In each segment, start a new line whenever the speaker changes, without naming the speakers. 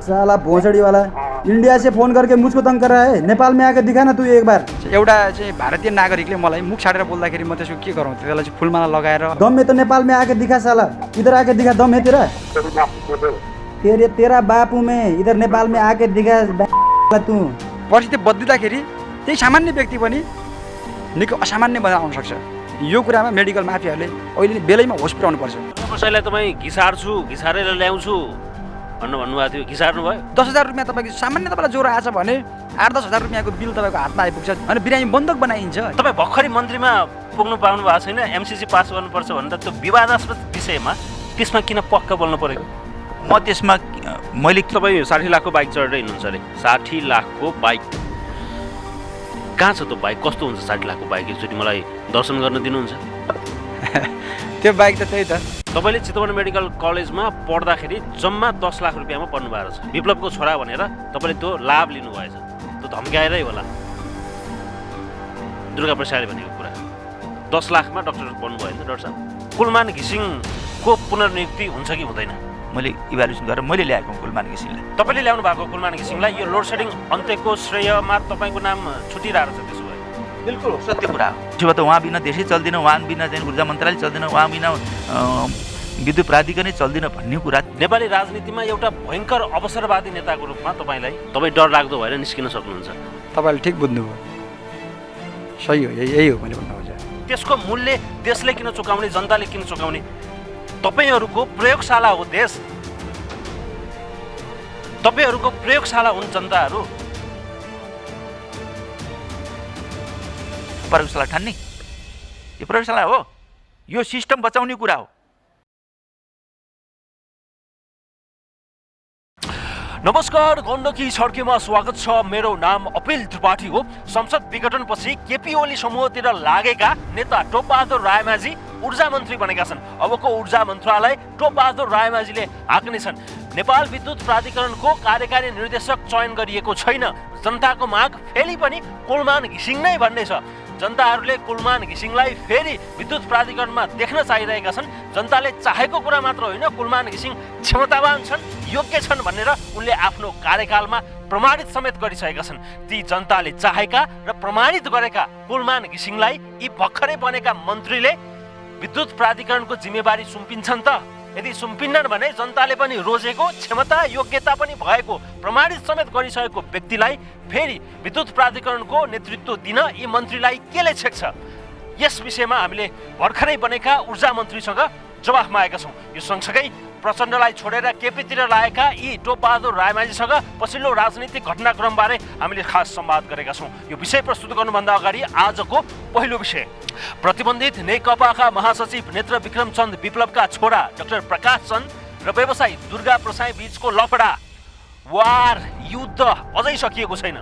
साला भोसड़ी वाला इंडिया से फोन करके मुझको तंग कर रहा है। नेपाल में आके दिखा ना तू एक बार।
एउटा चाहिँ भारतीय नागरिकले मलाई मुख छाडेर बोल्दाखेरि म त्यसको के गरौँ, त्यसलाई चाहिँ फुलमाला लगाएर
दम है तो नेपाल में आके दिखा साला, इधर आके दिखा, दम है तेरा? तेरा बापू में इधर नेपाल में आके दिखा तू।
पछि त्यो बद्लिँदाखेरि त्यही सामान्य व्यक्ति पनि निकै असामान्य बनाउन सक्छ। यो कुरामा मेडिकल माफियाहरूले अहिले नै बेलैमा होस पुर्याउनु पर्छ।
कसैलाई तपाईँ घिसार्छु, घिसारेर ल्याउँछु भन्नुभएको थियो, घिसार्नु भयो।
10,000 रुपियाँ तपाईँको सामान्य तपाईँलाई ज्वरो आएछ भने 8-10 हजार रुपियाँको बिल तपाईँको हातमा आइपुग्छ अनि बिरामी बन्दक बनाइन्छ।
तपाईँ भर्खरै मन्त्रीमा पुग्नु पाउनु भएको छैन, एमसिसी पास गर्नुपर्छ भनेर त्यो विवादास्पद विषयमा त्यसमा किन पक्क बोल्नु परेको?
म त्यसमा मैले
तपाईँ 60 लाखको बाइक चढेर हिँड्नुहुन्छ अरे। 60 लाखको बाइक कहाँ छ? त्यो बाइक कस्तो हुन्छ? 60 लाखको बाइक एकचोटि मलाई दर्शन गर्न दिनुहुन्छ?
त्यो बाइक त त्यही त।
तपाईँले चितवन मेडिकल कलेजमा पढ्दाखेरि जम्मा 10 लाख रुपियाँमा पढ्नु भएको छ। विप्लवको छोरा भनेर तपाईँले त्यो लाभ लिनुभएछ, त्यो धम्क्याएरै होला। दुर्गा प्रसादले भनेको कुरा 10 लाखमा डक्टर बन्नुभयो नि डाक्टर साहब। कुलमान घिसिङको पुनर्नियुक्ति हुन्छ कि हुँदैन?
मैले इभ्यालुएसन गरेर मैले ल्याएको कुलमान घिसिङलाई।
तपाईँले ल्याउनु भएको कुलमान घिसिङलाई यो लोड सेडिङ अन्त्यको श्रेयमा तपाईँको नाम छुटिरहेको छ। त्यसो भए
बिल्कुल सत्य कुरा हो। त्यसो भए त उहाँ बिना देशै चल्दैन, उहाँ बिना चाहिँ ऊर्जा मन्त्रालय चल्दैन, उहाँ बिना विद्युत प्राधिकरणै चल्दैन भन्ने कुरा।
नेपाली राजनीतिमा एउटा भयङ्कर अवसरवादी नेताको रूपमा तपाईँ डर लाग्दो भएर निस्किन सक्नुहुन्छ।
तपाईँले ठिक बुझ्नुभयो, सही हो, यही हो मैले भन्नु खोजेँ।
त्यसको मूल्य देशले किन चुकाउने, जनताले किन चुकाउने? तपाईँहरूको प्रयोगशाला हो देश, तपाईँहरूको प्रयोगशाला हुन् जनताहरू।
प्रयोगशाला ठान्ने यो प्रयोगशाला हो, यो सिस्टम बचाउने कुरा हो।
नमस्कार, गण्डकी छड्केमा स्वागत छ। मेरो नाम अपिल त्रिपाठी हो। संसद विघटनपछि केपी ओली समूहतिर लागेका नेता टोपबहादुर रायमाझी ऊर्जा मन्त्री बनेका छन्। अबको ऊर्जा मन्त्रालय टोपबहादुर रायमाझीले हाँक्नेछन्। नेपाल विद्युत प्राधिकरणको कार्यकारी निर्देशक चयन गरिएको छैन। जनताको माग फेरि पनि कुलमान घिसिङ नै भन्ने छ। जनताहरूले कुलमान घिसिङलाई फेरि विद्युत प्राधिकरणमा देख्न चाहिरहेका छन्। जनताले चाहेको कुरा मात्र होइन, कुलमान घिसिङ क्षमतावान छन्, योग्य छन् भनेर उनले आफ्नो कार्यकालमा प्रमाणित समेत गरिसकेका छन्। ती जनताले चाहेका र प्रमाणित गरेका कुलमान घिसिङलाई यी भर्खरै बनेका मन्त्रीले विद्युत प्राधिकरणको जिम्मेवारी सुम्पिन्छन् त? यदि सुम्पिन्नन् भने जनताले पनि रोजेको, क्षमता योग्यता पनि भएको, प्रमाणित समेत गरिसकेको व्यक्तिलाई फेरि विद्युत प्राधिकरणको नेतृत्व दिन यी मन्त्रीलाई केले छेक्छ? यस विषयमा हामीले भर्खरै बनेका ऊर्जा मन्त्रीसँग जवाफ मागेका छौँ। यो सँगसँगै प्रचण्डलाई छोडेर केपीतिर लागेका यी टोपबहादुर रायमाझीसँग पछिल्लो राजनीतिक घटनाक्रमबारे हामीले खास संवाद गरेका छौँ। यो विषय प्रस्तुत गर्नुभन्दा अगाडि आजको पहिलो विषय, प्रतिबन्धित नेकपाका महासचिव नेत्र विक्रम चन्द विप्लवका छोरा डाक्टर प्रकाश चन्द र व्यवसायी दुर्गा प्रसाई बीचको लफडा, वार, युद्ध अझै सकिएको छैन।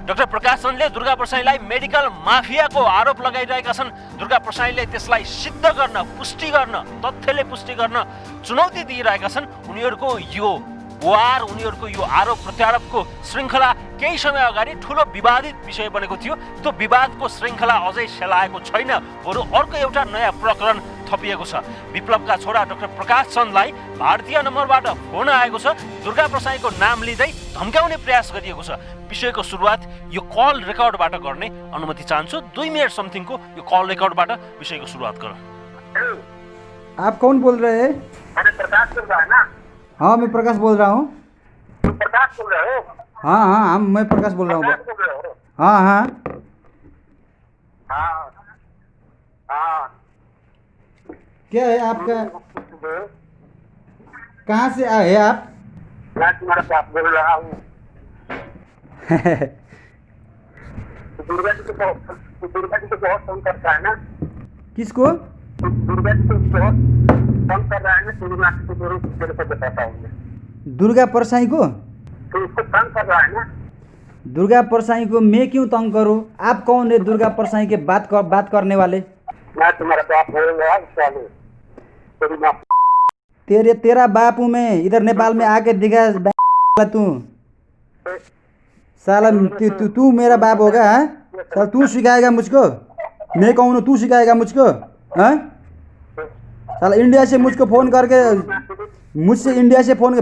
डाक्टर प्रकाश चन्दले दुर्गा प्रसाईलाई मेडिकल माफियाको आरोप लगाइरहेका छन्। दुर्गा प्रसाईले त्यसलाई सिद्ध गर्न, पुष्टि गर्न, तथ्यले पुष्टि गर्न चुनौती दिइरहेका छन्। उनीहरूको यो वार, उनीहरूको यो आरोप प्रत्यारोपको श्रृङ्खला केही समय अगाडि ठुलो विवादित विषय बनेको थियो। त्यो विवादको श्रृङ्खला अझै सेलाएको छैन, बरु अर्को एउटा नयाँ प्रकरण थपिएको छ। विप्लवका छोरा डाक्टर प्रकाश चन्दलाई भारतीय नम्बरबाट फोन आएको छ। दुर्गा प्रसाईको नाम लिँदै धम्क्याउने प्रयास गरिएको छ। विषयको सुरुवात यो कल रेकर्डबाट गर्ने अनुमति चाहन्छु। 2 मिनट समथिङको यो कल रेकर्डबाट विषयको सुरुवात गरौँ।
आप कौन बोल रहे हैं?
प्रकाश बोल रहा है ना?
हाँ, मैं प्रकाश बोल रहा हूँ।
प्रकाश बोल रहे हो?
हाँ हाँ, मैं प्रकाश बोल रहा हूँ।
बोल रहे हो?
हाँ हाँ
हाँ हाँ।
क्या है आपका? कहाँ से आए हैं आप?
मैं तुम्हारा बाप बोल रहा हूँ। दुर्गा जी को बहुत तंग करता है ना?
किसको?
दुर्गा जी को बहुत तंग कर रहा है ना? दुर्गा जी को तेरे को बताता हूँ।
दुर्गा परसाई को?
तो उसको तंग कर रहा है ना?
दुर्गा परसाई को मैं क्यों तंग करूं? आप कौन है दुर्गा परसाई के बात करने वाले?
मैं तुम्हारा बाप बोल रहा हूँ। तेरी माँ
तेरा बापू में इधर नेपाल में आके दिखा तू। साला तू मेरा बाप होगा? हाँ, साला तू सिखाएगा मुझको? मैं कौन हूँ, तू सिखाएगा मुझको? हाँ, साला इंडिया से मुझको फोन करके मुझसे इंडिया से फोन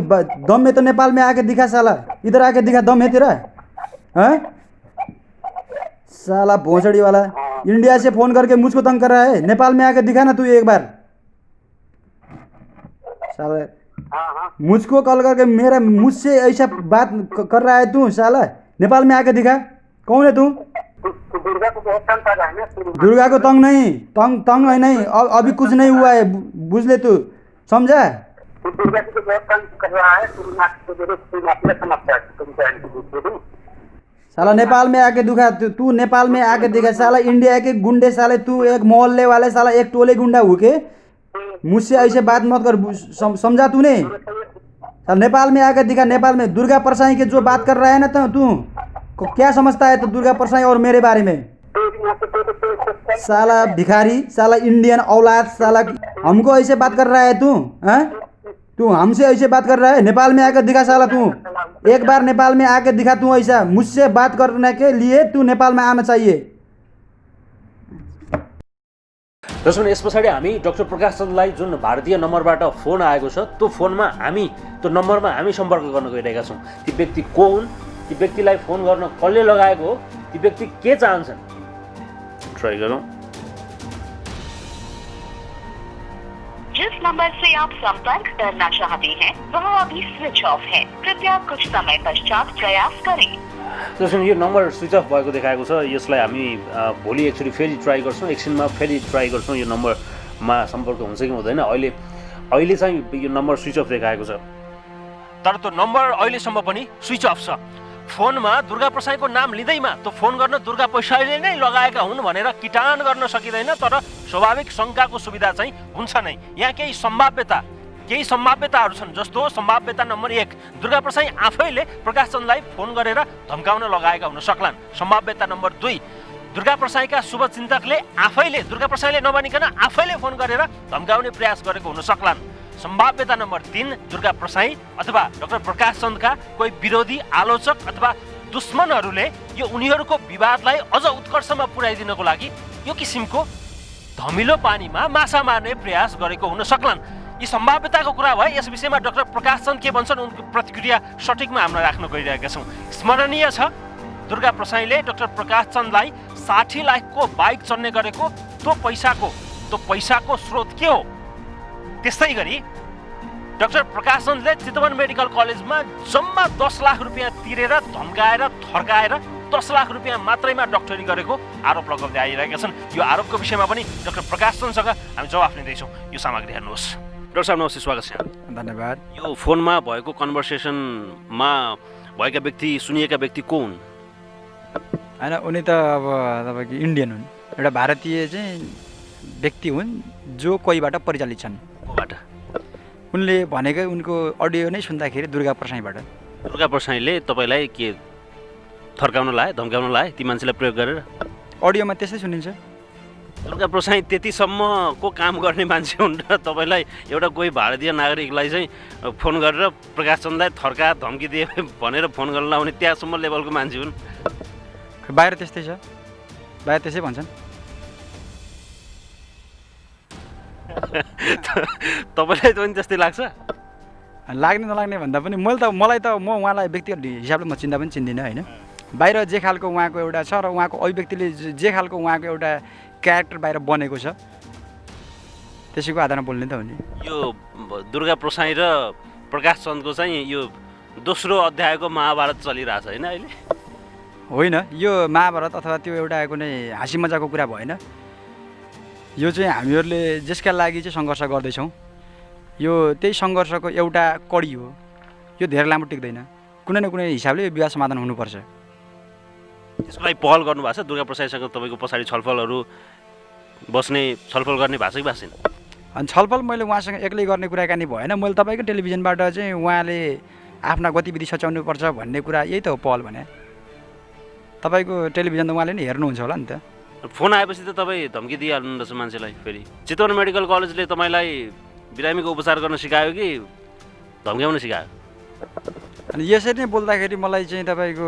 दम है तो नेपाल में आके दिखा साला, इधर आके दिखा, दम है तेरा? हैं साला भोसड़ी वाला, इंडिया से फोन करके मुझको तंग कर रहा है, नेपाल में आके दिखा ना तू एक बार साला। मुझको कॉल करके मेरा मुझसे ऐसा बात कर रहा है तू साला, नेपाल में आके दिखा, कौन है तू?
दुर्गा को बहुत तंग कर रहा है ना शुरू में।
दुर्गा को तंग नहीं, तंग है नहीं, अभी कुछ नहीं हुआ है, बुझ ले तू, समझा?
दुर्गा को बहुत तंग कर रहा है शुरू में, तो शुरू में अपने समझता है तुमको एंटी
साला नेपाल में आके दिखा, तू नेपाल में आके दिखा साला, इंडिया के गुंडे साले, तू एक मोहल्ले वाले साला, एक टोले गुंडा हो के मुझसे ऐसे बात मत कर, समझा तूने? साला नेपाल में आके दिखा, नेपाल में दुर्गा परसाई के जो बात कर रहा है ना तू क्या समझता है तो दुर्गा परसाई और मेरे बारे में? साला भिखारी, साला इंडियन औलाद साला, हमको ऐसे बात कर रहा है तू? हाँ तू हमसे ऐसे बात कर रहा है? नेपाल में आकर दिखा साला, तू एक बार नेपाल में आकर दिखा, तू ऐसा मुझसे बात करने के लिए तू नेपाल में आना चाहिए।
दर्शक यस पछाडि हामी डाक्टर प्रकाश चन्दलाई जुन भारतीय नम्बरबाट फोन आएको छ त्यो फोनमा हामी त्यो नम्बरमा हामी सम्पर्क गर्न गइरहेका छौँ। ती व्यक्ति को हुन्, ती व्यक्तिलाई फोन गर्न कसले लगाएको हो, ती व्यक्ति के चाहन्छन्, ट्राई गरौँ।
जिस नंबर से आप संपर्क करना चाहते हैं वह अभी स्विच ऑफ है, कृपया कुछ समय पश्चात प्रयास करें।
दर्शक यो नम्बर स्विच अफ भएको देखाएको छ, यसलाई हामी भोलि एकचोटि फेरि ट्राई गर्छौँ, एकछिनमा फेरि ट्राई गर्छौँ यो नम्बरमा सम्पर्क हुन्छ कि हुँदैन। अहिले चाहिँ यो नम्बर स्विच अफ देखाएको छ, तर त्यो नम्बर अहिलेसम्म पनि स्विच अफ छ। फोनमा दुर्गा प्रसाईको नाम लिँदैमा त्यो फोन गर्न दुर्गा प्रसाईले नै लगाएका हुन् भनेर किटान गर्न सकिँदैन, तर स्वाभाविक शङ्काको सुविधा चाहिँ हुन्छ नै। यहाँ केही सम्भाव्यताहरू छन्, जस्तो सम्भाव्यता नम्बर 1, दुर्गा प्रसाई आफैले प्रकाश चन्दलाई फोन गरेर धम्काउन लगाएका हुन सक्लान्। सम्भाव्यता नम्बर 2, दुर्गा प्रसाईका शुभचिन्तकले आफैले, दुर्गा प्रसाईले नभनिकन आफैले फोन गरेर धम्काउने प्रयास गरेको हुन सक्लान्। सम्भाव्यता नम्बर 3, दुर्गा प्रसाई अथवा डाक्टर प्रकाश चन्दका कोही विरोधी, आलोचक अथवा दुश्मनहरूले यो उनीहरूको विवादलाई अझ उत्कर्षमा पुर्याइदिनको लागि यो किसिमको धमिलो पानीमा माछा मार्ने प्रयास गरेको हुन सक्लान्। यी सम्भाव्यताको कुरा भए। यस विषयमा डाक्टर प्रकाश चन्द के भन्छन् उनको प्रतिक्रिया सठिकमा हामीले राख्न गइरहेका छौँ। स्मरणीय छ, दुर्गा प्रसाईले डाक्टर प्रकाश चन्दलाई 60 लाखको बाइक चढ्ने गरेको त्यो पैसाको स्रोत के हो? त्यस्तै गरी डाक्टर प्रकाश चन्दले चितवन मेडिकल कलेजमा जम्मा 10 लाख रुपियाँ तिरेर धम्काएर थर्काएर 10 लाख रुपियाँ मात्रैमा डक्टरी गरेको आरोप लगाउँदै आइरहेका छन्। यो आरोपको विषयमा पनि डाक्टर प्रकाश चन्दसँग हामी जवाफ लिँदैछौँ। यो सामग्री हेर्नुहोस्। डाक्टर साहब नमस्ते, स्वागत छ।
धन्यवाद।
यो फोनमा भएको कन्भर्सेसनमा भएका व्यक्ति, सुनिएका व्यक्ति को हुन्?
होइन, उनी त अब तपाईँको इन्डियन हुन्, एउटा भारतीय चाहिँ व्यक्ति हुन् जो कोहीबाट परिचालित छन्।
कोबाट?
उनले भनेकै उनको अडियो नै सुन्दाखेरि दुर्गा प्रसाईबाट।
दुर्गा प्रसाईले तपाईँलाई के थर्काउन लाए, धम्काउन लाए ती मान्छेलाई प्रयोग गरेर?
अडियोमा त्यस्तै सुनिन्छ।
दुर्गा प्रसाई त्यतिसम्मको काम गर्ने मान्छे हुन् र तपाईँलाई एउटा कोही भारतीय नागरिकलाई चाहिँ फोन गरेर प्रकाश चन्दलाई थर्का धम्की दिए भनेर फोन गर्न लाउने त्यहाँसम्म लेभलको मान्छे हुन्?
बाहिर त्यस्तै छ, बाहिर त्यसै भन्छन्।
तपाईँलाई पनि त्यस्तै लाग्छ?
लाग्ने नलाग्ने भन्दा पनि मलाई त म उहाँलाई व्यक्तिगत हिसाबले म चिन्दा पनि चिन्दिनँ होइन। बाहिर जे खालको उहाँको एउटा छ र उहाँको अभिव्यक्तिले जे खालको उहाँको एउटा क्यारेक्टर बाहिर बनेको छ त्यसैको आधारमा बोल्ने त हो नि।
यो दुर्गा प्रसाई र प्रकाश चन्दको चाहिँ यो दोस्रो अध्यायको महाभारत चलिरहेछ होइन अहिले?
होइन, यो महाभारत अथवा त्यो एउटा कुनै हाँसी मजाको कुरा भएन। यो चाहिँ हामीहरूले जसका लागि चाहिँ सङ्घर्ष गर्दैछौँ, यो त्यही सङ्घर्षको एउटा कडी हो। यो धेरै लामो टिक्दैन, कुनै न कुनै हिसाबले यो विवाद समाधान हुनुपर्छ।
त्यसको लागि पहल गर्नुभएको छ? दुर्गा प्रसाईसँग तपाईँको पछाडि छलफल गर्ने भएको छ कि भएको छैन?
अनि छलफल मैले उहाँसँग एक्लै गर्ने कुराकानी भएन। मैले तपाईँको टेलिभिजनबाट चाहिँ उहाँले आफ्ना गतिविधि सच्याउनुपर्छ भन्ने कुरा यही त हो पहल भने। तपाईँको टेलिभिजन त उहाँले नै हेर्नुहुन्छ होला नि त।
फोन आएपछि त तपाईँ धम्की दिइहाल्नु रहेछ मान्छेलाई। फेरि चितवन मेडिकल कलेजले तपाईँलाई बिरामीको उपचार गर्न सिकायो कि धम्क्याउन सिकायो?
अनि यसरी नै बोल्दाखेरि मलाई चाहिँ तपाईँको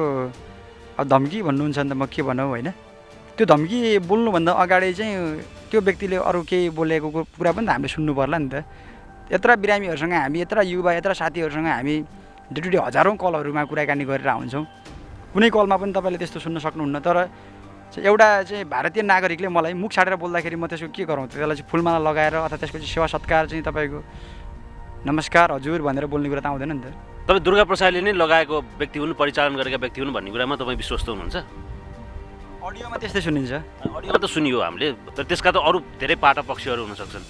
अब धम्की भन्नुहुन्छ नि त म के भनौँ होइन। त्यो धम्की बोल्नुभन्दा अगाडि चाहिँ त्यो व्यक्तिले अरू केही बोलेको कुरा पनि त हामीले सुन्नु पर्ला नि त। यत्रा बिरामीहरूसँग हामी यत्रा युवा यत्रा साथीहरूसँग हामी डे टु डे हजारौँ कलहरूमा कुराकानी गरेर हुन्छौँ। कुनै कलमा पनि तपाईँले त्यस्तो सुन्न सक्नुहुन्न। तर एउटा चाहिँ भारतीय नागरिकले मलाई मुख छाडेर बोल्दाखेरि म त्यसको के गरौँ, त्यसलाई चाहिँ फुलमाला लगाएर अथवा त्यसको चाहिँ सेवा सत्कार चाहिँ तपाईँको नमस्कार हजुर भनेर बोल्ने कुरा त आउँदैन नि त।
तपाईँ दुर्गा प्रसादले नै लगाएको व्यक्ति हुन्, परिचालन गरेका व्यक्ति हुन् भन्ने कुरामा तपाईँ विश्वस्त हुनुहुन्छ?
अडियोमा त्यस्तै सुनिन्छ।
अडियोमा त सुनियो हामीले, तर त्यसका त अरू धेरै पाटा पक्षहरू हुन सक्छन्।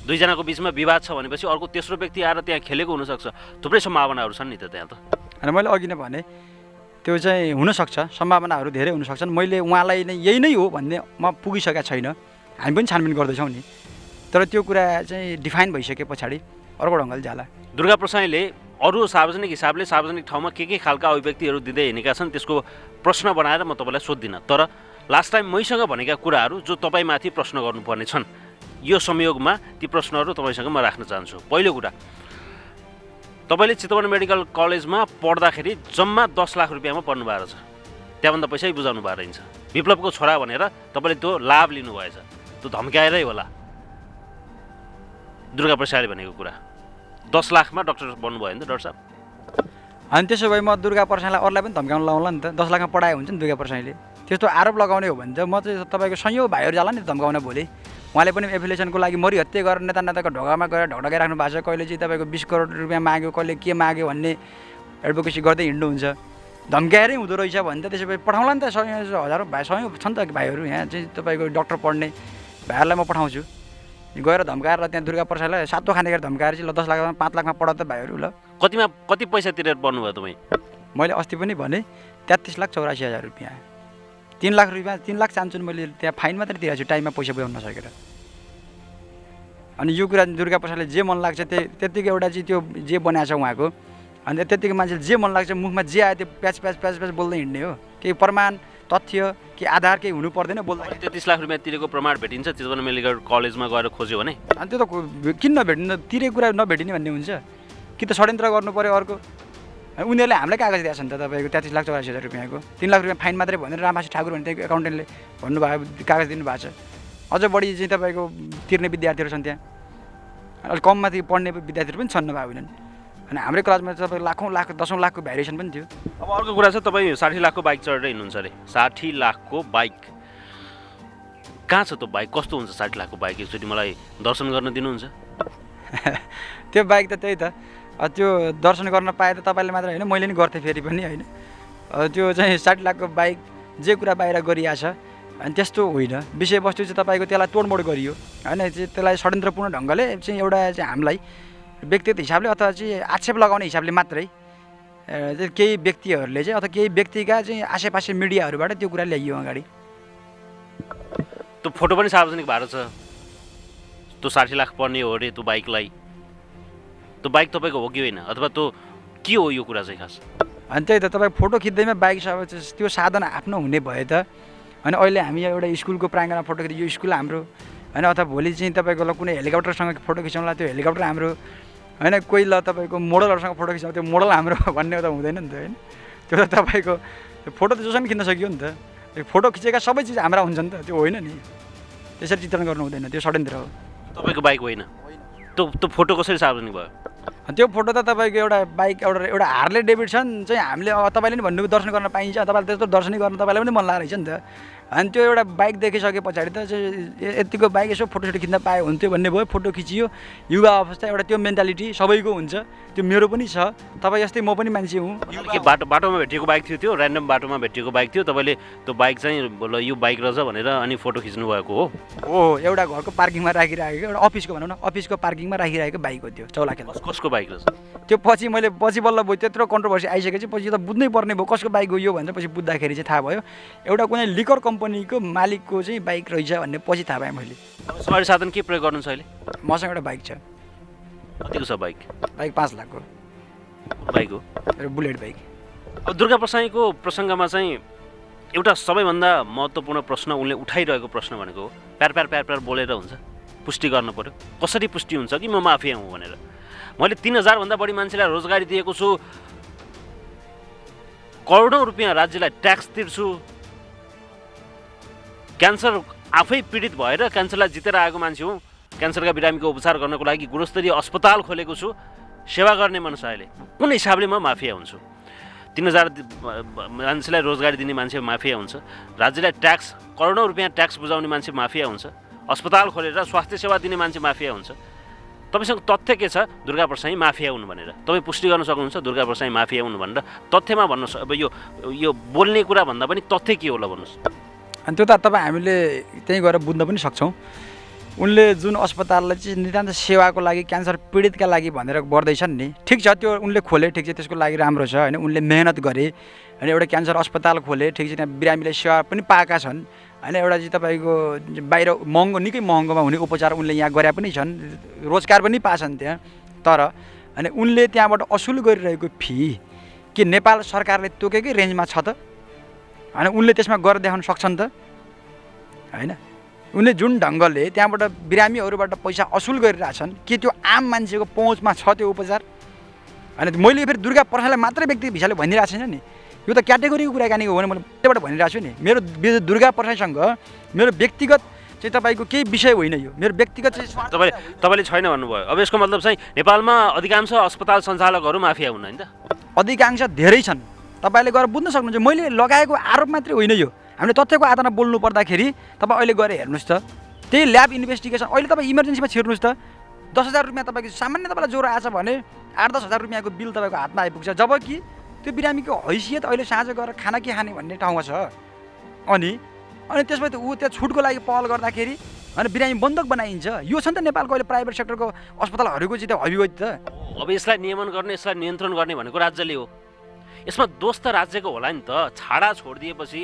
दुईजनाको बिचमा विवाद छ भनेपछि अर्को तेस्रो व्यक्ति आएर त्यहाँ खेलेको हुनसक्छ। थुप्रै सम्भावनाहरू छन् नि त त्यहाँ त।
अनि मैले अघि नै भने त्यो चाहिँ हुनसक्छ, सम्भावनाहरू धेरै हुनसक्छन्। मैले उहाँलाई नै यही नै हो भन्ने म पुगिसकेका छैन, हामी पनि छानबिन गर्दैछौँ नि। तर त्यो कुरा चाहिँ डिफाइन भइसके पछाडि अर्को ढङ्गले जाला।
दुर्गा प्रसाईले अरू सार्वजनिक हिसाबले सार्वजनिक ठाउँमा के खालका अभिव्यक्तिहरू दिँदै हिँडेका छन् त्यसको प्रश्न बनाएर म तपाईँलाई सोध्दिनँ। तर लास्ट टाइम मैसँग भनेका कुराहरू जो तपाईँमाथि प्रश्न गर्नुपर्ने छन्, यो संयोगमा ती प्रश्नहरू तपाईँसँग म राख्न चाहन्छु। पहिलो कुरा, तपाईँले चितवन मेडिकल कलेजमा पढ्दाखेरि जम्मा 10 लाख रुपियाँमा पढ्नु भएको छ। त्यहाँभन्दा पैसै बुझाउनु भएको रहेछ। विप्लवको छोरा भनेर तपाईँले त्यो लाभ लिनुभएछ, त्यो धम्काएरै होला। दुर्गा प्रसादले भनेको कुरा 10 लाखमा डक्टर बन्नुभयो नि त डाक्टर साहब।
अनि त्यसो भए म दुर्गा प्रसाईलाई अरूलाई पनि धम्काउन लाउँला नि त। 10 लाखमा पढाए हुन्छ नि दुर्गा प्रसाईले। त्यस्तो आरोप लगाउने हो भने त म चाहिँ तपाईँको संयोग भाइहरू जाला नि धम्काउन भोलि। उहाँले पनि एफिलिएसनको लागि मरिहत्ते गरेर नेताको ढोकामा गएर ढकढकाइराख्नु भएको छ। कहिले चाहिँ तपाईँको 20 करोड रुपियाँ माग्यो, कहिले के माग्यो भन्ने एडभोकेसी गर्दै हिँड्नुहुन्छ। धम्काएरै हुँदो रहेछ भने त त्यसो भए पठाउँला नि त। 100 हजारौँ भाइ 100 छन् त भाइहरू यहाँ चाहिँ तपाईँको डक्टर पढ्ने भाइहरूलाई म पठाउँछु। गएर धम्काएर त्यहाँ दुर्गा प्रसादलाई सातो खाने गरेर धम्काएर चाहिँ ल 10 लाखमा 5 लाखमा पढाउ त भाइहरू। ल
कति पैसा तिरेर पढ्नुभयो तपाईँ?
मैले अस्ति पनि भने 33,84,000 रुपियाँ। 3 लाख रुपियाँ 3 लाख चाहन्छु मैले त्यहाँ फाइन मात्रै तिरेको छु टाइममा पैसा बुझाउन नसकेर। अनि यो कुरा दुर्गा प्रसादले जे मन लाग्छ त्यतिकै एउटा चाहिँ त्यो जे बनाएको छ उहाँको, अनि त्यतिकै मान्छेले जे मन लाग्छ मुखमा जे आयो त्यो प्याच प्याच प्याच प्याच बोल्दै हिँड्ने हो। केही प्रमाण तथ्य कि आधार केही हुनु पर्दैन बोल्दा।
33 लाख रुपियाँ तिरेको प्रमाण भेटिन्छ चितवन मेडिकल कलेजमा गएर खोज्यो भने?
अनि त्यो त किन नभेट्नु, तिरेको कुरा नभेटिने भन्ने हुन्छ कि त षड्यन्त्र गर्नु पऱ्यो अर्को। उनीहरूले हामीलाई कागज दिएको छ नि त तपाईँको 33,84,000 रुपियाँको। 3 लाख रुपियाँ फाइन मात्रै भनेर रामहासी ठाकुर भन्ने त्यहाँको एकाउन्टेन्टले भन्नुभयो, कागज दिनुभएको छ। अझ बढी चाहिँ तपाईँको तिर्ने विद्यार्थीहरू छन् त्यहाँ, अलिक कममाथि पढ्ने विद्यार्थीहरू पनि छन् नभए होइनन्। अनि हाम्रै क्लासमा तपाईँको लाखौँ लाख 10औँ लाखको भ्यारिएसन पनि थियो।
अब अर्को कुरा छ, तपाईँ 60 लाखको बाइक चढेर हिँड्नुहुन्छ अरे। 60 लाखको बाइक कहाँ छ? त्यो बाइक कस्तो हुन्छ 60 लाखको बाइक? एकचोटि मलाई दर्शन गर्न दिनुहुन्छ?
त्यो बाइक त त्यही त, त्यो दर्शन गर्न पाए त तपाईँले मात्र होइन मैले नि गर्थेँ फेरि पनि होइन। त्यो चाहिँ 60 लाखको बाइक जे कुरा बाहिर गरिएको छ अनि त्यस्तो होइन। विषयवस्तु चाहिँ तपाईँको त्यसलाई तोडमोड गरियो होइन, त्यसलाई षड्यन्त्रपूर्ण ढङ्गले चाहिँ एउटा चाहिँ हामीलाई व्यक्तिगत हिसाबले अथवा चाहिँ आक्षेप लगाउने हिसाबले मात्रै केही व्यक्तिहरूले चाहिँ अथवा केही व्यक्तिका चाहिँ आसेपासे मिडियाहरूबाट त्यो कुरा ल्याइयो अगाडि।
त्यो फोटो पनि सार्वजनिक भएको छ, त्यो 60 लाख पर्ने हो अरे त्यो बाइकलाई। त्यो बाइक तपाईँको हो कि होइन, अथवा त्यो के हो यो कुरा चाहिँ खास?
अनि त्यही त तपाईँ फोटो खिच्दैमा बाइक त्यो साधन आफ्नो हुने भए त। अनि अहिले हामी एउटा स्कुलको प्राङ्गणमा फोटो खिच्यो, यो स्कुल हाम्रो होइन, अथवा भोलि चाहिँ तपाईँको ल कुनै हेलिकप्टरसँग फोटो खिचाउँला त्यो हेलिकप्टर हाम्रो होइन, कोही ल तपाईँको मोडलहरूसँग फोटो खिचाउँ त्यो मोडल हाम्रो भन्ने त हुँदैन नि त होइन। त्यो त तपाईँको फोटो त जसरी खिच्न सकियो नि त। फोटो खिचेका सबै चिज हाम्रा हुन्छ नि त, त्यो होइन नि। त्यसरी चित्रण गर्नु हुँदैन, त्यो षड्यन्त्र हो।
तपाईँको बाइक होइन त्यो फोटो कसरी सार्वजनिक भयो?
त्यो फोटो त तपाईँको एउटा बाइक एउटा हार्ले डेभिडसन चाहिँ हामीले तपाईँले नि भन्नुभयो दर्शन गर्न पाइन्छ, तपाईँले त्यस्तो दर्शनै गर्न तपाईँलाई पनि मन लागेको रहेछ नि त। अनि त्यो एउटा बाइक देखिसके पछाडि त यतिको बाइक यसो फोटोसोटो खिच्न पाए हुन्थ्यो भन्ने भयो। फोटो खिचियो, युवा अवस्था एउटा त्यो मेन्टालिटी सबैको हुन्छ, त्यो मेरो पनि छ, तपाईँ जस्तै म पनि मान्छे हुँ।
के बाटोमा भेटिएको बाइक थियो? त्यो ऱ्यान्डम बाटोमा भेटिएको बाइक थियो, तपाईँले त्यो बाइक चाहिँ ल यो बाइक रहेछ भनेर अनि फोटो खिच्नु भएको हो?
हो, एउटा घरको पार्किङमा राखिराखेको, एउटा अफिसको भनौँ न अफिसको पार्किङमा राखिरहेको बाइक हो त्यो चौलाखेल।
कसको बाइक रहेछ
त्यो? पछि मैले बल्ल भयो त्यत्रो कन्ट्रोभर्सी आइसकेपछि पछि त बुझ्नै पर्ने भयो कसको बाइक हो यो भनेर पछि बुझ्दाखेरि चाहिँ थाहा भयो एउटा कुनै लिकर कम्पनीको मालिकको चाहिँ बाइक रहेछ भन्ने पछि थाहा पाएँ मैले।
सवारी साधन के प्रयोग गर्नुहुन्छ अहिले?
मसँग एउटा बाइक छ।
कतिको छ बाइक?
बाइक 5 लाखको
बाइक हो,
बुलेट बाइक।
अब दुर्गा प्रसाईको प्रसङ्गमा चाहिँ एउटा सबैभन्दा महत्त्वपूर्ण प्रश्न उनले उठाइरहेको प्रश्न भनेको प्यार प्यार प्यार प्यार बोलेर हुन्छ, पुष्टि गर्नु पऱ्यो। कसरी पुष्टि हुन्छ कि म माफिया हुँ भनेर? मैले 3000 भन्दा बढी मान्छेलाई रोजगारी दिएको छु, करोडौँ रुपियाँ राज्यलाई ट्याक्स तिर्छु, क्यान्सर आफै पीडित भएर क्यान्सरलाई जितेर आएको मान्छे हुँ, क्यान्सरका बिरामीको उपचार गर्नको लागि गुणस्तरीय अस्पताल खोलेको छु, सेवा गर्ने मनसायले कुन हिसाबले म माफिया हुन्छु? 3000 मान्छेलाई रोजगारी दिने मान्छे माफिया हुन्छ, राज्यलाई ट्याक्स करोडौँ रुपियाँ ट्याक्स बुझाउने मान्छे माफिया हुन्छ, अस्पताल खोलेर स्वास्थ्य सेवा दिने मान्छे माफिया हुन्छ। तपाईँसँग तथ्य के छ दुर्गा प्रसाई माफिया हुनु भनेर? तपाईँ पुष्टि गर्न सक्नुहुन्छ दुर्गा प्रसाई माफिया हुनु भनेर? तथ्यमा भन्नुहोस्। अब यो बोल्ने कुरा भन्दा पनि तथ्य के होला भन्नुहोस्।
अनि त्यो त तपाईँ हामीले त्यहीँ गएर बुझ्न पनि सक्छौँ। उनले जुन अस्पताललाई चाहिँ नितान्त सेवाको लागि क्यान्सर पीडितका लागि भनेर गर्दैछन् नि, ठिक छ, त्यो उनले खोले, ठिक छ, त्यसको लागि राम्रो छ होइन। उनले मेहनत गरे होइन, एउटा क्यान्सर अस्पताल खोले, ठिक छ, त्यहाँ बिरामीले सेवा पनि पाएका छन् होइन। एउटा चाहिँ तपाईँको बाहिर महँगो, निकै महँगोमा हुने उपचार उनले यहाँ गरे पनि छन्, रोजगार पनि पाछन् त्यहाँ। तर अनि उनले त्यहाँबाट असुल गरिरहेको फी के नेपाल सरकारले तोकेकै रेन्जमा छ त होइन? उनले त्यसमा गरेर देखाउन सक्छन् त होइन? उनले जुन ढङ्गले त्यहाँबाट बिरामीहरूबाट पैसा असुल गरिरहेछन्, के त्यो आम मान्छेको पहुँचमा छ त्यो उपचार होइन? मैले फेरि दुर्गा प्रसादलाई मात्रै व्यक्तिगत हिसाबले भनिरहेको छैन नि, यो त क्याटेगोरीको कुराकानी हो भने मैले त्यहीबाट भनिरहेको छु नि। मेरो दुर्गा प्रसादसँग मेरो व्यक्तिगत चाहिँ तपाईँको केही विषय होइन, यो मेरो व्यक्तिगत चाहिँ
तपाईँले छैन भन्नुभयो। अब यसको मतलब चाहिँ नेपालमा अधिकांश अस्पताल सञ्चालकहरू माफिया हुन् होइन त?
अधिकांश धेरै छन्, तपाईँले गएर बुझ्न सक्नुहुन्छ। मैले लगाएको आरोप मात्रै होइन यो, हामीले तथ्यको आधारमा बोल्नु पर्दाखेरि तपाईँ अहिले गएर हेर्नुहोस् त, त्यही ल्याब इन्भेस्टिगेसन। अहिले तपाईँ इमर्जेन्सीमा छिर्नुहोस् त, 10,000 रुपियाँ तपाईँको सामान्य तपाईँलाई ज्वरो आएछ भने 8-10 हजार रुपियाँको बिल तपाईँको हातमा आइपुग्छ, जबकि त्यो बिरामीको हैसियत अहिले साँझ गएर खाना के खाने भन्ने ठाउँमा छ। अनि त्यसपछि ऊ त्यहाँ छुटको लागि पहल गर्दाखेरि अनि बिरामी बन्दक बनाइन्छ। यो छ नि त नेपालको अहिले प्राइभेट सेक्टरको अस्पतालहरूको चाहिँ त्यो हबिगति त।
अब यसलाई नियमन गर्ने, यसलाई नियन्त्रण गर्ने भनेको राज्यले हो। यसमा दोष त राज्यको होला नि त। छाडा छोडिदिएपछि,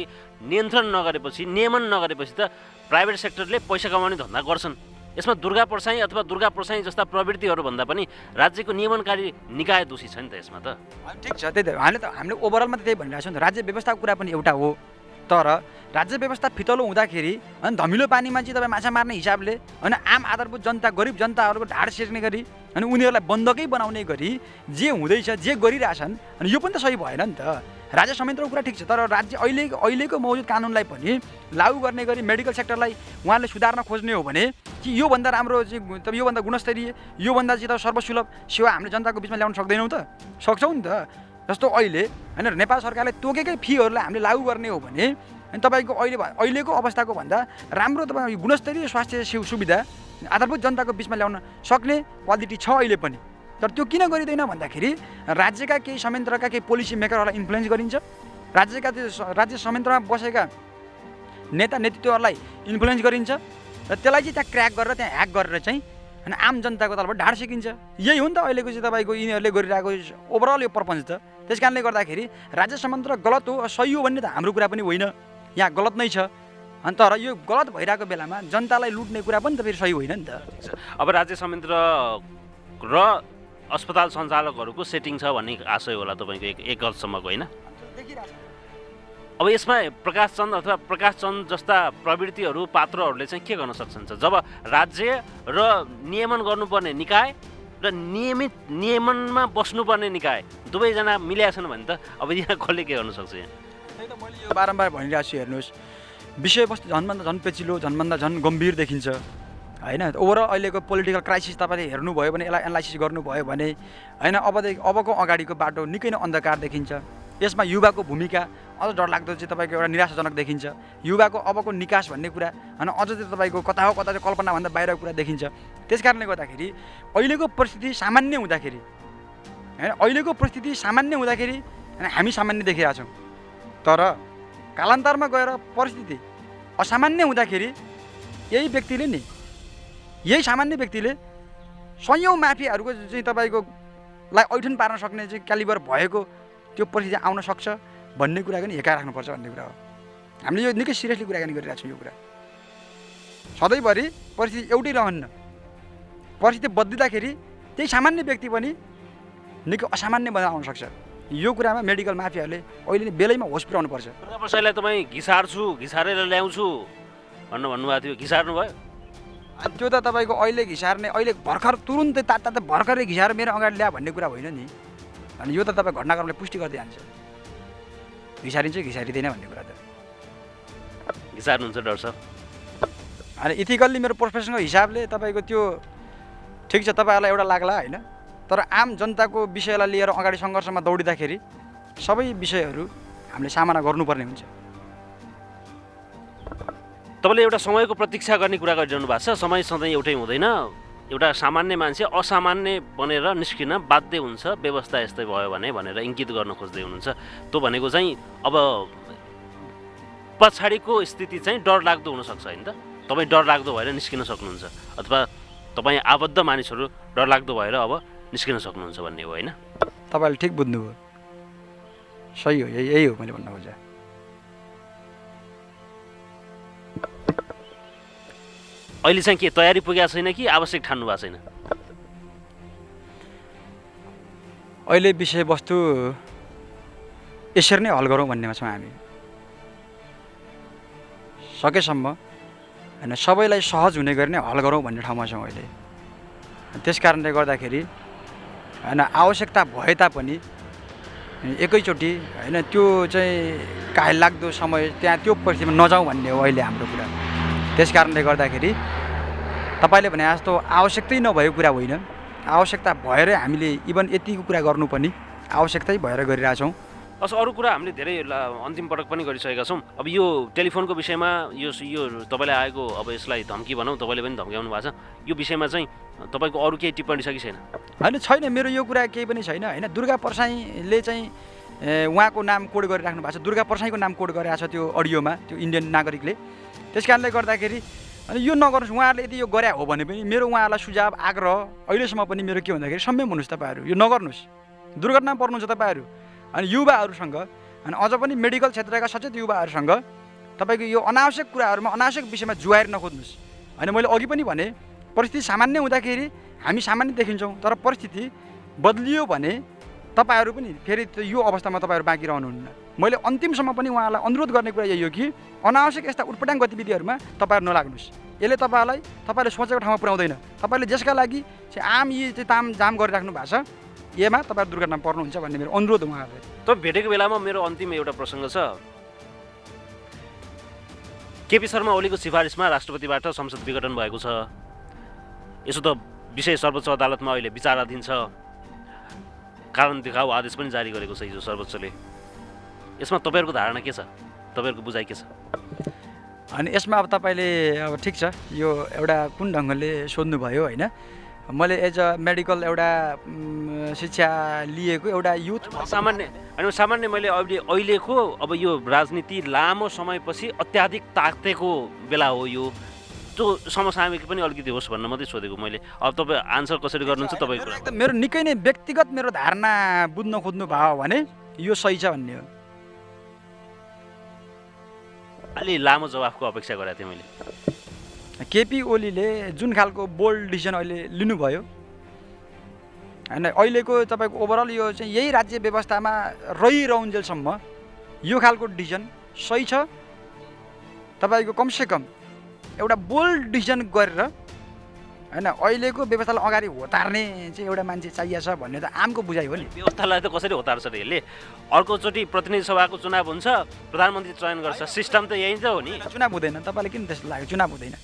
नियन्त्रण नगरेपछि, नियमन नगरेपछि त प्राइभेट सेक्टरले पैसा कमाउने धन्दा गर्छन्। यसमा दुर्गा प्रसाई अथवा दुर्गा प्रसाई जस्ता प्रवृत्तिहरू भन्दा पनि राज्यको नियमनकारी निकाय दोषी छ नि त यसमा त।
ठिक छ, त्यही त हामीले ओभरअलमा त त्यही भनिरहेको छौँ नि। राज्य व्यवस्थाको कुरा पनि एउटा हो, तर राज्य व्यवस्था फितलो हुँदाखेरि अनि धमिलो पानीमा चाहिँ तपाईँ माछा मार्ने हिसाबले होइन, आम आधारभूत जनता, गरिब जनताहरूको ढाड सेर्ने गरी अनि उनीहरूलाई बन्दकै बनाउने गरी जे हुँदैछ, जे गरिरहेछन्, अनि यो पनि त सही भएन नि त। राज्य संयन्त्रको कुरा ठिक छ, तर राज्य अहिलेको मौजुद कानुनलाई पनि लागू गर्ने गरी मेडिकल सेक्टरलाई उहाँले सुधार्न खोज्ने हो भने कि योभन्दा राम्रो चाहिँ तब योभन्दा गुणस्तरीय, योभन्दा चाहिँ त सर्वसुलभ सेवा हामीले जनताको बिचमा ल्याउन सक्दैनौँ त? सक्छौँ नि त। जस्तो अहिले होइन नेपाल सरकारले तोकेकै फीहरूलाई हामीले लागू गर्ने हो भने अनि तपाईँको अहिलेको अवस्थाको भन्दा राम्रो तपाईँ गुणस्तरीय स्वास्थ्य सुविधा आधारभूत जनताको बिचमा ल्याउन सक्ने क्वालिटी छ अहिले पनि। तर त्यो किन गरिँदैन भन्दाखेरि राज्यका केही संयन्त्रका केही पोलिसी मेकरहरूलाई इन्फ्लुएन्स गरिन्छ, राज्य संयन्त्रमा बसेका नेता नेतृत्वहरूलाई इन्फ्लुएन्स गरिन्छ र त्यसलाई चाहिँ त्यहाँ क्र्याक गरेर त्यहाँ ह्याक गरेर चाहिँ अनि आम जनताको तर्फबाट ढाड सिकिन्छ। यही हो नि त अहिलेको चाहिँ तपाईँको यिनीहरूले गरिरहेको ओभरअल यो पर्पज त। त्यस कारणले गर्दाखेरि राज्य संयन्त्र गलत हो, सही हो भन्ने त हाम्रो कुरा पनि होइन, यहाँ गलत नै छ। अनि तर यो गलत भइरहेको बेलामा जनतालाई लुट्ने कुरा पनि त फेरि सही होइन नि त।
अब राज्य संयन्त्र र अस्पताल सञ्चालकहरूको सेटिङ छ भन्ने आशय होला तपाईँको एक हदसम्मको होइन? अब यसमा प्रकाश चन्द अथवा प्रकाश चन्द जस्ता प्रवृत्तिहरू, पात्रहरूले चाहिँ के गर्न सक्छन्? जब राज्य र नियमन गर्नुपर्ने निकाय र नियमनमा बस्नुपर्ने निकाय दुवैजना मिलेका छन् भने त अब यहाँ कसले के गर्न सक्छ? यहाँ
त्यही त मैले यो बारम्बार भनिरहेको छु, हेर्नुहोस्, विषयवस्तु झन्भन्दा झन् पेचिलो, झन्भन्दा झन् गम्भीर देखिन्छ होइन। ओभरअल अहिलेको पोलिटिकल क्राइसिस तपाईँले हेर्नुभयो भने, यसलाई एनालाइसिस गर्नुभयो भने होइन, अबको अगाडिको बाटो निकै नै अन्धकार देखिन्छ। यसमा युवाको भूमिका अझ डरलाग्दो चाहिँ तपाईँको एउटा निराशाजनक देखिन्छ। युवाको अबको निकास भन्ने कुरा होइन अझ चाहिँ तपाईँको कता हो कता चाहिँ कल्पनाभन्दा बाहिरको कुरा देखिन्छ। त्यस कारणले गर्दाखेरि अहिलेको परिस्थिति सामान्य हुँदाखेरि होइन, अहिलेको परिस्थिति सामान्य हुँदाखेरि हामी सामान्य देखिरहेको छौँ, तर कालान्तरमा गएर परिस्थिति असामान्य हुँदाखेरि यही सामान्य व्यक्तिले सयौँ माफियाहरूको चाहिँ तपाईँको लाई ऐठन पार्न सक्ने चाहिँ क्यालिबर भएको त्यो परिस्थिति आउन सक्छ भन्ने कुरा पनि हेकाइ राख्नुपर्छ भन्ने कुरा हो। हामीले यो निकै सिरियसली कुराकानी गरिरहेको छौँ। यो कुरा सधैँभरि परिस्थिति एउटै रहन्न, परिस्थिति बदलिँदाखेरि त्यही सामान्य व्यक्ति पनि निकै असामान्य बनेर आउन सक्छ। यो कुरामा मेडिकल माफियाहरूले अहिले नै बेलैमा होस पुर्याउनुपर्छ।
दुर्गा प्रसाईलाई तपाईँ घिसारेर ल्याउँछु भन्नुभएको थियो, घिसार्नु भयो?
त्यो त तपाईँको अहिले घिसार्ने, अहिले भर्खर तुरुन्तै तात्तातै भर्खरै घिसाएर मेरो अगाडि ल्या भन्ने कुरा होइन नि। अनि यो त तपाईँ घटनाक्रमले पुष्टि गर्दै जान्छ, घिसारिन्छ घिसारिँदैन भन्ने कुरा त।
घिसार्नुहुन्छ डाक्टर साहब?
अनि इथिकल्ली मेरो प्रोफेसनको हिसाबले तपाईँको त्यो ठिक छ, तपाईँहरूलाई एउटा लाग्ला होइन, तर आम जनताको विषयलाई लिएर अगाडि सङ्घर्षमा दौडिँदाखेरि सबै विषयहरू हामीले सामना गर्नुपर्ने हुन्छ।
तपाईँले एउटा समयको प्रतीक्षा गर्ने कुरा गरिरहनु भएको छ। समय सधैँ एउटै हुँदैन। एउटा सामान्य मान्छे असामान्य बनेर निस्किन बाध्य हुन्छ, व्यवस्था यस्तै भयो भनेर इङ्गित गर्न खोज्दै हुनुहुन्छ। त्यो भनेको चाहिँ अब पछाडिको स्थिति चाहिँ डरलाग्दो हुनसक्छ होइन त। तपाईँ डरलाग्दो भएर निस्किन सक्नुहुन्छ अथवा तपाईँ आबद्ध मानिसहरू डरलाग्दो भएर अब निस्किन सक्नुहुन्छ भन्ने हो होइन?
तपाईँले ठिक बुझ्नुभयो, सही हो, यही हो मैले भन्न खोजेँ।
अहिले चाहिँ के तयारी पुगेको छैन कि आवश्यक ठान्नु भएको छैन?
अहिले विषयवस्तु यसरी नै हल गरौँ भन्नेमा छौँ हामी। सकेसम्म होइन सबैलाई सहज हुने गरी नै हल गरौँ भन्ने ठाउँमा छौँ अहिले। त्यस कारणले गर्दाखेरि होइन आवश्यकता भए तापनि एकैचोटि होइन त्यो चाहिँ घायल लाग्दो समय त्यहाँ त्यो परिस्थितिमा नजाउँ भन्ने हो अहिले हाम्रो कुरा। त्यस कारणले गर्दाखेरि तपाईँले भने जस्तो आवश्यकतै नभएको कुरा होइन, आवश्यकता भएरै हामीले इभन यतिको कुरा गर्नु पनि आवश्यकतै भएर गरिरहेछौँ।
अरू कुरा हामीले धेरै अन्तिम पटक पनि गरिसकेका छौँ। अब यो टेलिफोनको विषयमा यो तपाईँलाई आएको अब यसलाई धम्की भनौँ, तपाईँले पनि धम्क्याउनु भएको छ, यो विषयमा चाहिँ तपाईँको अरू केही टिप्पणी छ कि छैन?
होइन छैन, मेरो यो कुरा केही पनि छैन होइन। दुर्गा परसाईले चाहिँ उहाँको नाम कोड गरिराख्नु भएको छ, दुर्गा परसाईको नाम कोड गरिरहेको छ त्यो अडियोमा, त्यो इन्डियन नागरिकले। त्यस कारणले गर्दाखेरि अनि यो नगर्नुहोस्। उहाँहरूले यदि यो गरे हो भने पनि मेरो उहाँहरूलाई सुझाव आग्रह अहिलेसम्म पनि मेरो के भन्दाखेरि संयम हुनुहोस् तपाईँहरू, यो नगर्नुहोस्, दुर्घटना पर्नुहुन्छ तपाईँहरू। अनि युवाहरूसँग अनि अझ पनि मेडिकल क्षेत्रका सचेत युवाहरूसँग तपाईँको यो अनावश्यक कुराहरूमा अनावश्यक विषयमा जुवाएर नखोज्नुहोस्। होइन मैले अघि पनि भने परिस्थिति सामान्य हुँदाखेरि हामी सामान्य देखिन्छौँ, तर परिस्थिति बदलियो भने तपाईँहरू पनि फेरि यो अवस्थामा तपाईँहरू बाँकी रहनुहुन्न। मैले अन्तिमसम्म पनि उहाँलाई अनुरोध गर्ने कुरा यही हो कि अनावश्यक यस्ता उटपटाङ गतिविधिहरूमा तपाईँहरू नलाग्नुहोस्। यसले तपाईँले सोचेको ठाउँमा पुर्याउँदैन। तपाईँले जसका लागि चाहिँ आम यी चाहिँ तामझाम गरिराख्नु भएको छ यसमा तपाईँहरू दुर्घटना पर्नुहुन्छ भन्ने मेरो अनुरोध हो उहाँहरूलाई।
तपाईँ भेटेको बेलामा मेरो अन्तिम एउटा प्रसङ्ग छ। केपी शर्मा ओलीको सिफारिसमा राष्ट्रपतिबाट संसद विघटन भएको छ। यसो त विषय सर्वोच्च अदालतमा अहिले विचाराधीन छ। कारण देखाऊ आदेश पनि जारी गरेको छ हिजो सर्वोच्चले। यसमा तपाईँहरूको धारणा के छ, तपाईँहरूको बुझाइ के छ?
अनि यसमा अब तपाईँले अब ठिक छ, यो एउटा कुन ढङ्गले सोध्नुभयो होइन। मैले एज अ मेडिकल एउटा शिक्षा लिएको एउटा युथ
सामान्य मैले अहिलेको अब यो राजनीति लामो समयपछि अत्याधिक तातेको बेला हो, यो त्यो समसामयिक पनि अलिकति होस् भन्न मात्रै सोधेको मैले। अब तपाईँ आन्सर कसरी गर्नुहुन्छ तपाईँको?
एकदम मेरो निकै नै व्यक्तिगत मेरो धारणा बुझ्न खोज्नु भयो भने यो सही छ भन्ने हो।
अलि लामो जवाफको अपेक्षा गरेको थिएँ मैले।
केपी ओलीले जुन खालको बोल्ड डिसिजन अहिले लिनुभयो होइन, अहिलेको तपाईँको ओभरअल यो चाहिँ यही राज्य व्यवस्थामा रहिरहन्जेलसम्म यो खालको डिसिजन सही छ। तपाईँको कमसेकम एउटा बोल्ड डिसिजन गरेर होइन अहिलेको व्यवस्थालाई अगाडि होतार्ने चाहिँ एउटा मान्छे चाहिएको छ भन्ने त आमको बुझाइ हो नि।
व्यवस्थालाई त कसरी होतार्छ र यसले? अर्कोचोटि प्रतिनिधि सभाको चुनाव हुन्छ, प्रधानमन्त्री चयन गर्छ, सिस्टम त यही त हो नि।
चुनाव हुँदैन, तपाईँलाई किन त्यस्तो लाग्यो? चुनाव हुँदैन,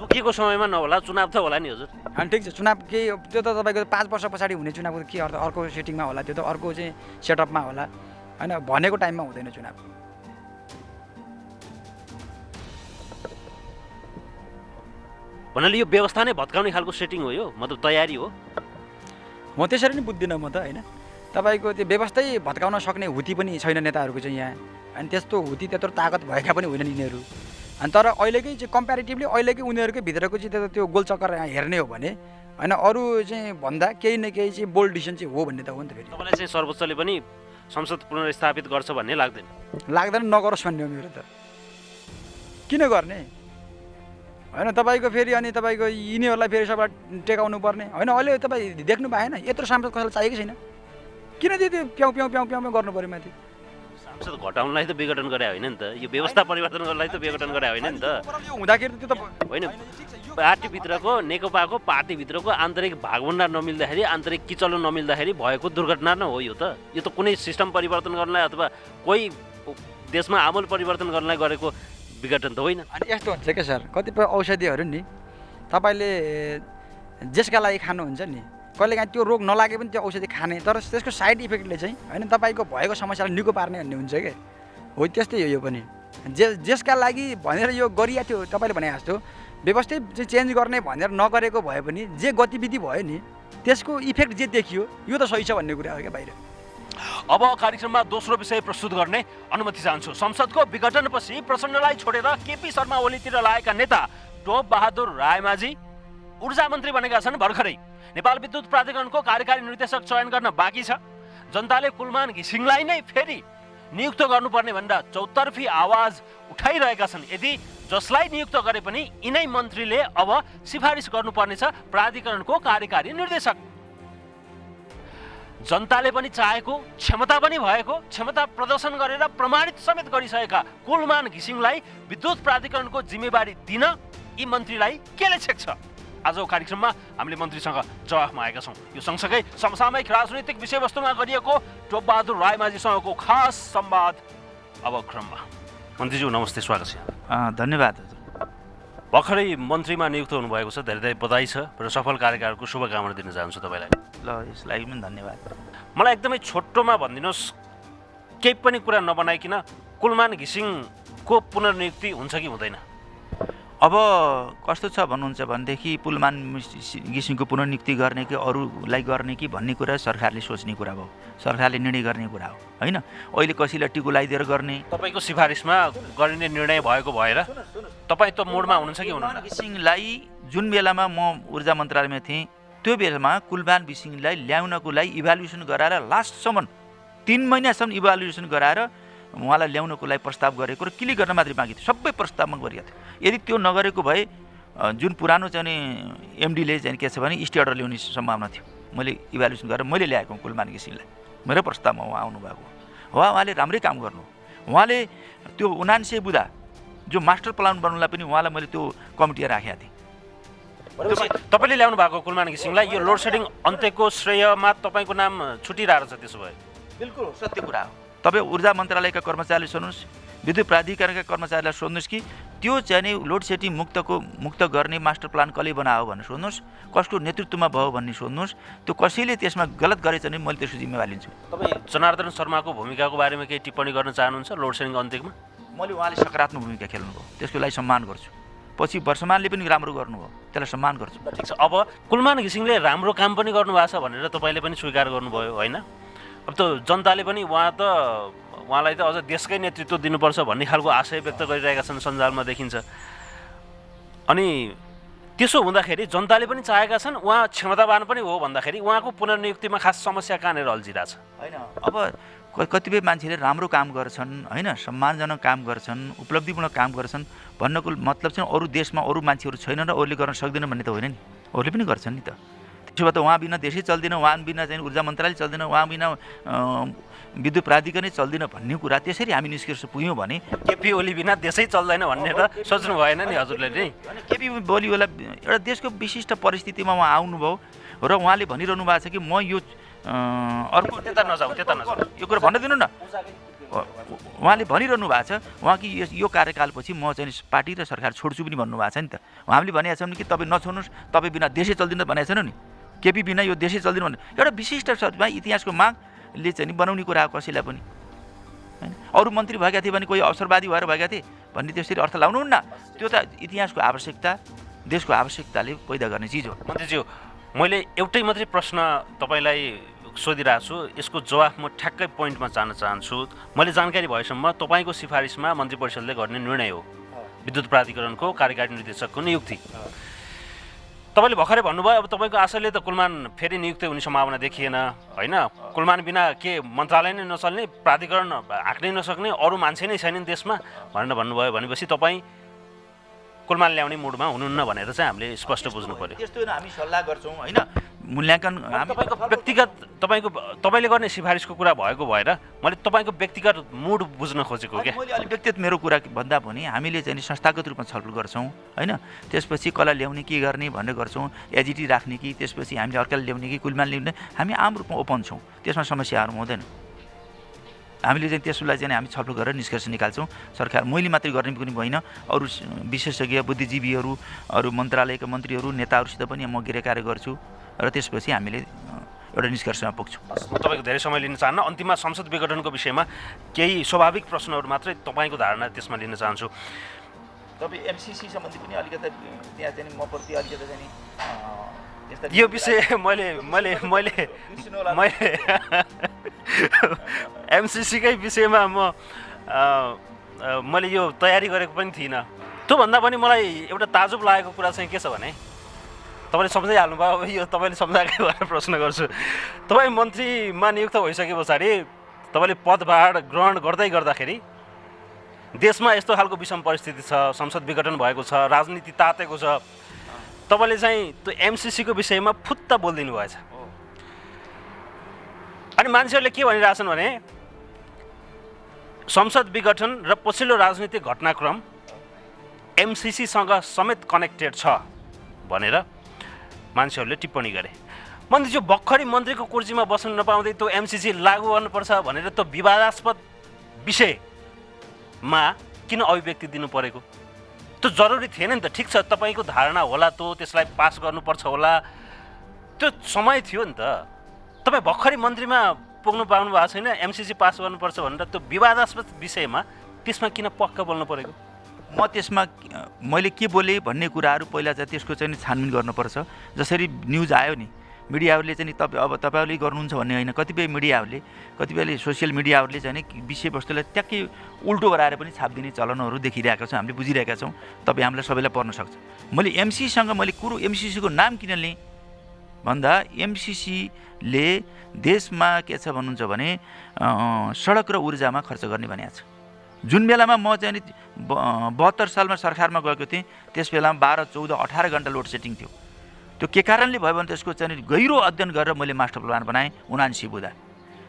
तोकिएको समयमा नहोला, चुनाव त होला नि हजुर।
अनि ठिक छ, चुनाव केही त्यो त तपाईँको 5 वर्ष पछाडि हुने चुनावको के अर्थ, अर्को सेटिङमा होला, त्यो त अर्को चाहिँ सेटअपमा होला होइन, भनेको टाइममा हुँदैन चुनाव।
भन्नाले यो व्यवस्था नै भत्काउने खालको सेटिङ हो यो, मतलब तयारी हो।
म त्यसरी नै बुझ्दिनँ म त होइन। तपाईँको त्यो व्यवस्थै भत्काउन सक्ने हुती पनि छैन नेताहरूको चाहिँ यहाँ। अनि त्यस्तो हुती त्यत्रो ताकत भएका पनि होइनन् यिनीहरू। अनि तर अहिलेकै चाहिँ कम्पेरिटिभली अहिलेकै उनीहरूकै भित्रको चाहिँ त्यो गोलचक्कर हेर्ने हो भने होइन अरू चाहिँ भन्दा केही न केही चाहिँ बोल्ड डिसिजन चाहिँ हो भन्ने त हो नि त। फेरि
तपाईँलाई चाहिँ सर्वोच्चले पनि संसद पुनर्स्थापित गर्छ भन्ने लाग्दैन?
लाग्दैन, नगरोस् भन्ने हो मेरो त। किन गर्ने होइन तपाईँको फेरि अनि तपाईँको यिनीहरूलाई फेरि सबै टेकाउनु पर्ने होइन। अहिले तपाईँ देख्नु भएन यत्रो सांसद कसैलाई चाहिएको छैन, किन त्यो प्याउ प्याउ प्याउ प्याउमा गर्नु पऱ्यो माथि?
सांसद घटाउनलाई त विघटन गरे होइन नि त, यो व्यवस्था परिवर्तन गर्नलाई त विघटन गरे होइन नि त।
यो हुँदाखेरि त्यो त
होइन, पार्टीभित्रको नेकपाको पार्टीभित्रको आन्तरिक भागभण्डा नमिल्दाखेरि, आन्तरिक किचलो नमिल्दाखेरि भएको दुर्घटना नै हो यो त। यो त कुनै सिस्टम परिवर्तन गर्नलाई अथवा कोही देशमा आमूल परिवर्तन गर्नलाई गरेको विघटन त होइन।
अनि यस्तो हुन्छ क्या सर, कतिपय औषधिहरू नि तपाईँले जेसका लागि खानुहुन्छ नि, कहिलेकाहीँ त्यो रोग नलागे पनि त्यो औषधि खाने, तर त्यसको साइड इफेक्टले चाहिँ होइन तपाईँको भएको समस्यालाई निको पार्ने भन्ने हुन्छ क्या। हो त्यस्तै हो यो पनि, जेसका लागि भनेर यो गरिया थियो तपाईँले भने जस्तो व्यवस्थित चाहिँ चेन्ज गर्ने भनेर नगरेको भए पनि जे गतिविधि भयो नि त्यसको इफेक्ट जे देखियो यो त सही छ भन्ने कुरा हो क्या बाहिर।
अब कार्यक्रममा दोस्रो विषय प्रस्तुत गर्ने अनुमति चाहन्छु। संसदको विघटनपछि प्रचण्डलाई छोडेर केपी शर्मा ओलीतिर लागेका नेता टोप बहादुर रायमाझी ऊर्जा मन्त्री बनेका छन् भर्खरै। नेपाल विद्युत प्राधिकरणको कार्यकारी निर्देशक चयन गर्न बाँकी छ। जनताले कुलमान घिसिङलाई नै फेरि नियुक्त गर्नुपर्ने भनेर चौतर्फी आवाज उठाइरहेका छन्। यदि जसलाई नियुक्त गरे पनि यिनै मन्त्रीले अब सिफारिस गर्नुपर्नेछ प्राधिकरणको कार्यकारी निर्देशक। जनताले पनि चाहेको, क्षमता पनि भएको, क्षमता प्रदर्शन गरेर प्रमाणित समेत गरिसकेका कुलमान घिसिङलाई विद्युत प्राधिकरणको जिम्मेवारी दिन यी मन्त्रीलाई केले छेक्छ? आजको कार्यक्रममा हामीले मन्त्रीसँग जवाफ मागेका छौँ। यो सँगसँगै समसामयिक राजनीतिक विषयवस्तुमा गरिएको टोप बहादुर रायमाझीसँगको खास संवाद अब क्रममा। मन्त्रीज्यू नमस्ते, स्वागत छ।
धन्यवाद हजुर।
भर्खरै मन्त्रीमा नियुक्त हुनुभएको छ, धेरै धेरै बधाई छ र सफल कार्यकालको शुभकामना दिन चाहन्छु तपाईँलाई।
ल यसलाई पनि धन्यवाद।
मलाई एकदमै छोटोमा भनिदिनुहोस्, केही पनि कुरा नबनाइकन कुलमान घिसिङको पुनर्नियुक्ति हुन्छ कि हुँदैन?
अब कस्तो छ भन्नुहुन्छ भनेदेखि कुलमान घिसिङको पुनर्नियुक्ति गर्ने कि अरूलाई गर्ने कि भन्ने कुरा सरकारले सोच्ने कुरा हो, सरकारले निर्णय गर्ने कुरा हो होइन। अहिले कसैलाई टिको लगाइदिएर गर्ने
तपाईँको सिफारिसमा गरिने निर्णय भएको भएर तपाईँ त मोडमा हुनुहुन्छ कि हुनुहुन्न?
घिसिङलाई जुन बेलामा म ऊर्जा मन्त्रालयमा थिएँ त्यो बेलामा कुलमान घिसिङलाई ल्याउनको लागि इभ्यालुएसन गराएर लास्टसम्म 3 महिनासम्म इभ्यालुएसन गराएर उहाँलाई ल्याउनको लागि प्रस्ताव गरेको र क्लिक गर्न मात्रै बाँकी थियो, सबै प्रस्तावमा गरिएको थियो। यदि त्यो नगरेको भए जुन पुरानो चाहिँ एमडीले चाहिँ के छ भने स्टे अर्डर ल्याउने सम्भावना थियो। मैले इभ्यालुएसन गरेर मैले ल्याएको कुलमान घिसिङलाई, मेरो प्रस्तावमा उहाँ आउनुभएको हो। उहाँले राम्रै काम गर्नु, उहाँले त्यो 79 बुँदा जो मास्टर प्लान बनाउनलाई पनि उहाँलाई मैले त्यो कमिटी राखेको थिएँ।
तपाईँले ल्याउनु भएको कुलमान घिसिङलाई यो लोड सेडिङ अन्त्यको श्रेयमा तपाईँको नाम छुटिरहेको छ? त्यसो भए
बिल्कुल सत्य कुरा हो। तपाईँ ऊर्जा मन्त्रालयका कर्मचारीले सोध्नुहोस्, विद्युत प्राधिकरणका कर्मचारीलाई सोध्नुहोस् कि त्यो चाहिँ नि लोड सेडिङ मुक्त गर्ने मास्टर प्लान कसले बनायो भनेर सोध्नुहोस्, कसको नेतृत्वमा भयो भन्ने सोध्नुहोस्। त्यो कसैले त्यसमा गलत गरेछ भने मैले त्यसको जिम्मेवारी लिन्छु।
तपाईँ जनार्दन शर्माको भूमिकाको बारेमा केही टिप्पणी गर्न चाहनुहुन्छ लोड सेडिङ अन्त्यमा?
मैले उहाँले सकारात्मक भूमिका खेल्नुभयो, त्यसको लागि सम्मान गर्छु। पछि वर्षमानले पनि राम्रो गर्नुभयो, त्यसलाई सम्मान गर्छु।
ठिक छ, अब कुलमान घिसिङले राम्रो काम पनि गर्नुभएको छ भनेर तपाईँले पनि स्वीकार गर्नुभयो होइन? अब त जनताले पनि उहाँलाई त अझ देशकै नेतृत्व दिनुपर्छ भन्ने खालको आशय व्यक्त गरिरहेका छन्, सञ्जालमा देखिन्छ। अनि त्यसो हुँदाखेरि जनताले पनि चाहेका छन् उहाँ क्षमतावान पनि हो भन्दाखेरि उहाँको पुनर्नियुक्तिमा खास समस्या कहाँनिर अल्झिरहेछ?
होइन, अब कतिपय मान्छेले राम्रो काम गर्छन् होइन, सम्मानजनक काम गर्छन्, उपलब्धिपूर्ण काम गर्छन् भन्नको मतलब चाहिँ अरू देशमा अरू मान्छेहरू छैनन् र अरूले गर्न सक्दैन भन्ने त होइन नि, अरूले पनि गर्छन् नि त। त्यसो भए त उहाँ बिना देशै चल्दैन, उहाँ बिना चाहिँ ऊर्जा मन्त्रालय चल्दैन, उहाँ बिना विद्युत प्राधिकरणै चल्दैन भन्ने कुरा त्यसरी हामी निष्कर्ष पुग्यौँ भने
केपी ओली बिना देशै चल्दैन भन्ने त सोच्नु भएन नि हजुरले नि?
केपी ओलीलाई एउटा देशको विशिष्ट परिस्थितिमा उहाँ आउनुभयो र उहाँले भनिरहनु भएको छ कि म यो अर्को
त्यता नजाउँ
यो कुरा भन्न दिनु न। उहाँले भनिरहनु भएको छ उहाँ कि यो कार्यकालपछि म चाहिँ पार्टी र सरकार छोड्छु पनि भन्नुभएको छ नि त। हामीले भनेका छौँ कि तपाईँ नछोड्नुहोस्, तपाईँ बिना देशै चल्दैन भनेको छैन नि, केपी बिना यो देशै चल्दैन भन्ने एउटा विशिष्ट शब्दमा इतिहासको मागले चाहिँ बनाउने कुरा हो कसैलाई पनि होइन। अरू मन्त्री भएका थिए भने कोही अवसरवादी भएर भएका थिए भन्ने त्यसरी अर्थ लाउनुहुन्न। त्यो त इतिहासको आवश्यकता, देशको आवश्यकताले पैदा गर्ने चिज हो।
मन्त्रीज्यू, मैले एउटै मात्रै प्रश्न तपाईँलाई सोधिरहेको छु, यसको जवाफ म ठ्याक्कै पोइन्टमा जान चाहन्छु। मैले जानकारी भएसम्म तपाईँको सिफारिसमा मन्त्री परिषदले गर्ने निर्णय हो विद्युत प्राधिकरणको कार्यकारी निर्देशकको नियुक्ति। तपाईँले भर्खरै भन्नुभयो अब तपाईँको आशयले त कुलमान फेरि नियुक्त हुने सम्भावना देखिएन होइन? कुलमान बिना के मन्त्रालय नै नचल्ने, प्राधिकरण हाँक्नै नसक्ने, अरू मान्छे नै छैनन् देशमा भनेर भन्नुभयो भनेपछि तपाईँ कुलमान ल्याउने मुडमा हुनुहुन्न भनेर चाहिँ हामीले स्पष्ट बुझ्नु पर्यो।
त्यस्तो हामी सल्लाह गर्छौँ होइन, मूल्याङ्कन
तपाईँको व्यक्तिगत तपाईँले गर्ने सिफारिसको कुरा भएको भएर मैले तपाईँको व्यक्तिगत मुड बुझ्न खोजेको क्या।
मैले अलिक व्यक्तिगत मेरो कुरा भन्दा पनि हामीले चाहिँ संस्थागत रूपमा छलफल गर्छौँ होइन। त्यसपछि कसलाई ल्याउने के गर्ने भनेर गर्छौँ, एजिटी राख्ने कि त्यसपछि हामीले अर्कालाई ल्याउने कि कुलमान ल्याउने, हामी आम रूपमा ओपन छौँ, त्यसमा समस्याहरू हुँदैन। हामीले चाहिँ त्यसलाई चाहिँ हामी छलफल गरेर निष्कर्ष निकाल्छौँ। सरकार मैले मात्रै गर्ने पनि होइन, अरू विशेषज्ञ बुद्धिजीवीहरू, अरू मन्त्रालयका मन्त्रीहरू, नेताहरूसित पनि म गएर कार्य गर्छु र त्यसपछि हामीले एउटा निष्कर्षमा पुग्छौँ।
म तपाईँको धेरै समय लिन चाहन्न। अन्तिममा संसद विघटनको विषयमा केही स्वाभाविक प्रश्नहरू मात्रै तपाईँको धारणा त्यसमा लिन चाहन्छु।
तपाईँ एमसिसी सम्बन्धी पनि अलिकति त्यहाँ चाहिँ म प्रति अलिकति चाहिँ
यो विषय मैले एमसिसीकै विषयमा मैले यो तयारी गरेको पनि थिइनँ। त्योभन्दा पनि मलाई एउटा ताजुब लागेको कुरा चाहिँ के छ भने तपाईँले सम्झाइहाल्नुभयो, अब यो तपाईँले सम्झाएकै भएर प्रश्न गर्छु। तपाईँ मन्त्रीमा नियुक्त भइसके पछाडि तपाईँले पदभार ग्रहण गर्दै गर्दाखेरि देशमा यस्तो खालको विषम परिस्थिति छ, संसद विघटन भएको छ, राजनीति तातेको छ, तपाईँले चाहिँ त्यो एमसिसीको विषयमा फुत्त बोलिदिनु भएछ। अनि मान्छेहरूले के भनिरहेछन् भने संसद विघटन र पछिल्लो राजनीतिक घटनाक्रम एमसिसीसँग समेत कनेक्टेड छ भनेर मान्छेहरूले टिप्पणी गरे। मन्त्रीज्यू भर्खरै मन्त्रीको कुर्सीमा बस्न नपाउँदै त्यो एमसिसी लागू गर्नुपर्छ भनेर त्यो विवादास्पद विषयमा किन अभिव्यक्ति दिनु परेको? त्यो जरुरी थिएन नि त। ठिक छ, तपाईँको धारणा होला त्यसलाई पास गर्नुपर्छ होला, त्यो समय थियो नि त। तपाईँ भर्खरै मन्त्रीमा पुग्नु पाउनु भएको छैन, एमसिसी पास गर्नुपर्छ भनेर त्यो विवादास्पद विषयमा त्यसमा किन पक्क बोल्नु परेको?
म त्यसमा मैले के बोलेँ भन्ने कुराहरू पहिला चाहिँ त्यसको चाहिँ छानबिन गर्नुपर्छ। जसरी न्युज आयो नि, मिडियाहरूले चाहिँ तपाईँहरूले गर्नुहुन्छ भन्ने होइन, कतिपय मिडियाहरूले, कतिपय सोसियल मिडियाहरूले चाहिँ विषयवस्तुलाई ट्याक्कै उल्टो गराएर पनि छापिदिने चलनहरू देखिरहेका छौँ, हामीले बुझिरहेका छौँ। तपाईँ हामीलाई सबैलाई पर्न सक्छ। मैले एमसिसीसँग एमसिसीको नाम किन लिएँ भन्दा एमसिसीले देशमा के छ भन्नुहुन्छ भने सडक र ऊर्जामा खर्च गर्ने भनेको छ। जुन बेलामा म चाहिँ 72 सालमा सरकारमा गएको थिएँ, त्यस बेलामा 12, 14, 18 घन्टा लोड सेटिङ थियो। त्यो के कारणले भयो भने त्यसको चाहिँ गहिरो अध्ययन गरेर मैले मास्टर प्लान बनाएँ 79 बुँदा।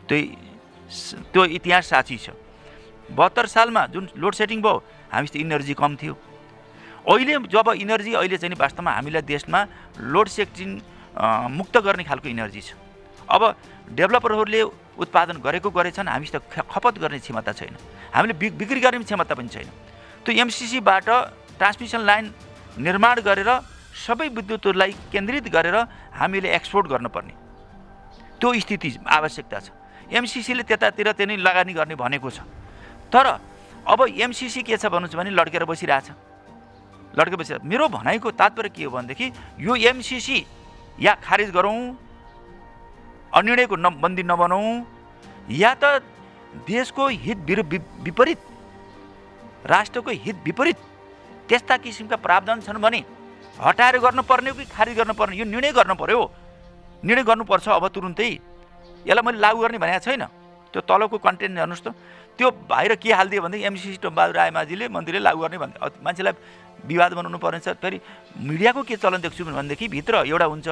त्यो इतिहास साँची छ। 72 सालमा जुन लोड सेटिङ भयो हामीसित इनर्जी कम थियो। अहिले जब इनर्जी अहिले चाहिँ वास्तवमा हामीलाई देशमा लोड सेटिङ मुक्त गर्ने खालको इनर्जी छ। अब डेभलपरहरूले उत्पादन गरेछन्, हामीसित खपत गर्ने क्षमता छैन, हामीले बिक्री गर्ने क्षमता पनि छैन। त्यो एमसिसीबाट ट्रान्समिसन लाइन निर्माण गरेर सबै विद्युतहरूलाई केन्द्रित गरेर हामीले एक्सपोर्ट गर्नुपर्ने त्यो स्थिति आवश्यकता छ। एमसिसीले त्यतातिर चाहिँ लगानी गर्ने भनेको छ। तर अब एमसिसी के छ भन्नुहुन्छ भने लड्केर बसिरहेछ। मेरो भनाइको तात्पर्य के हो भनेदेखि यो एमसिसी या खारिज गरौँ, अनिर्णयको बन्दी नबनाउँ, या त देशको हित विपरीत, राष्ट्रको हित विपरीत त्यस्ता किसिमका प्रावधान छन् भने हटाएर गर्नुपर्ने हो कि खारिज गर्नुपर्ने, यो निर्णय गर्नु पर्यो। निर्णय गर्नुपर्छ अब तुरुन्तै। यसलाई मैले लागू गर्ने भनेको छैन। त्यो तलको कन्टेन्ट हेर्नुहोस् त, त्यो बाहिर के हालिदियो भनेदेखि एमसिसी टोपबहादुर रायमाझीले मन्त्रीले लागू गर्ने भन्दै मान्छेलाई विवाद बनाउनु पर्ने छ। फेरि मिडियाको के चलन देख्छु भनेदेखि भित्र एउटा हुन्छ,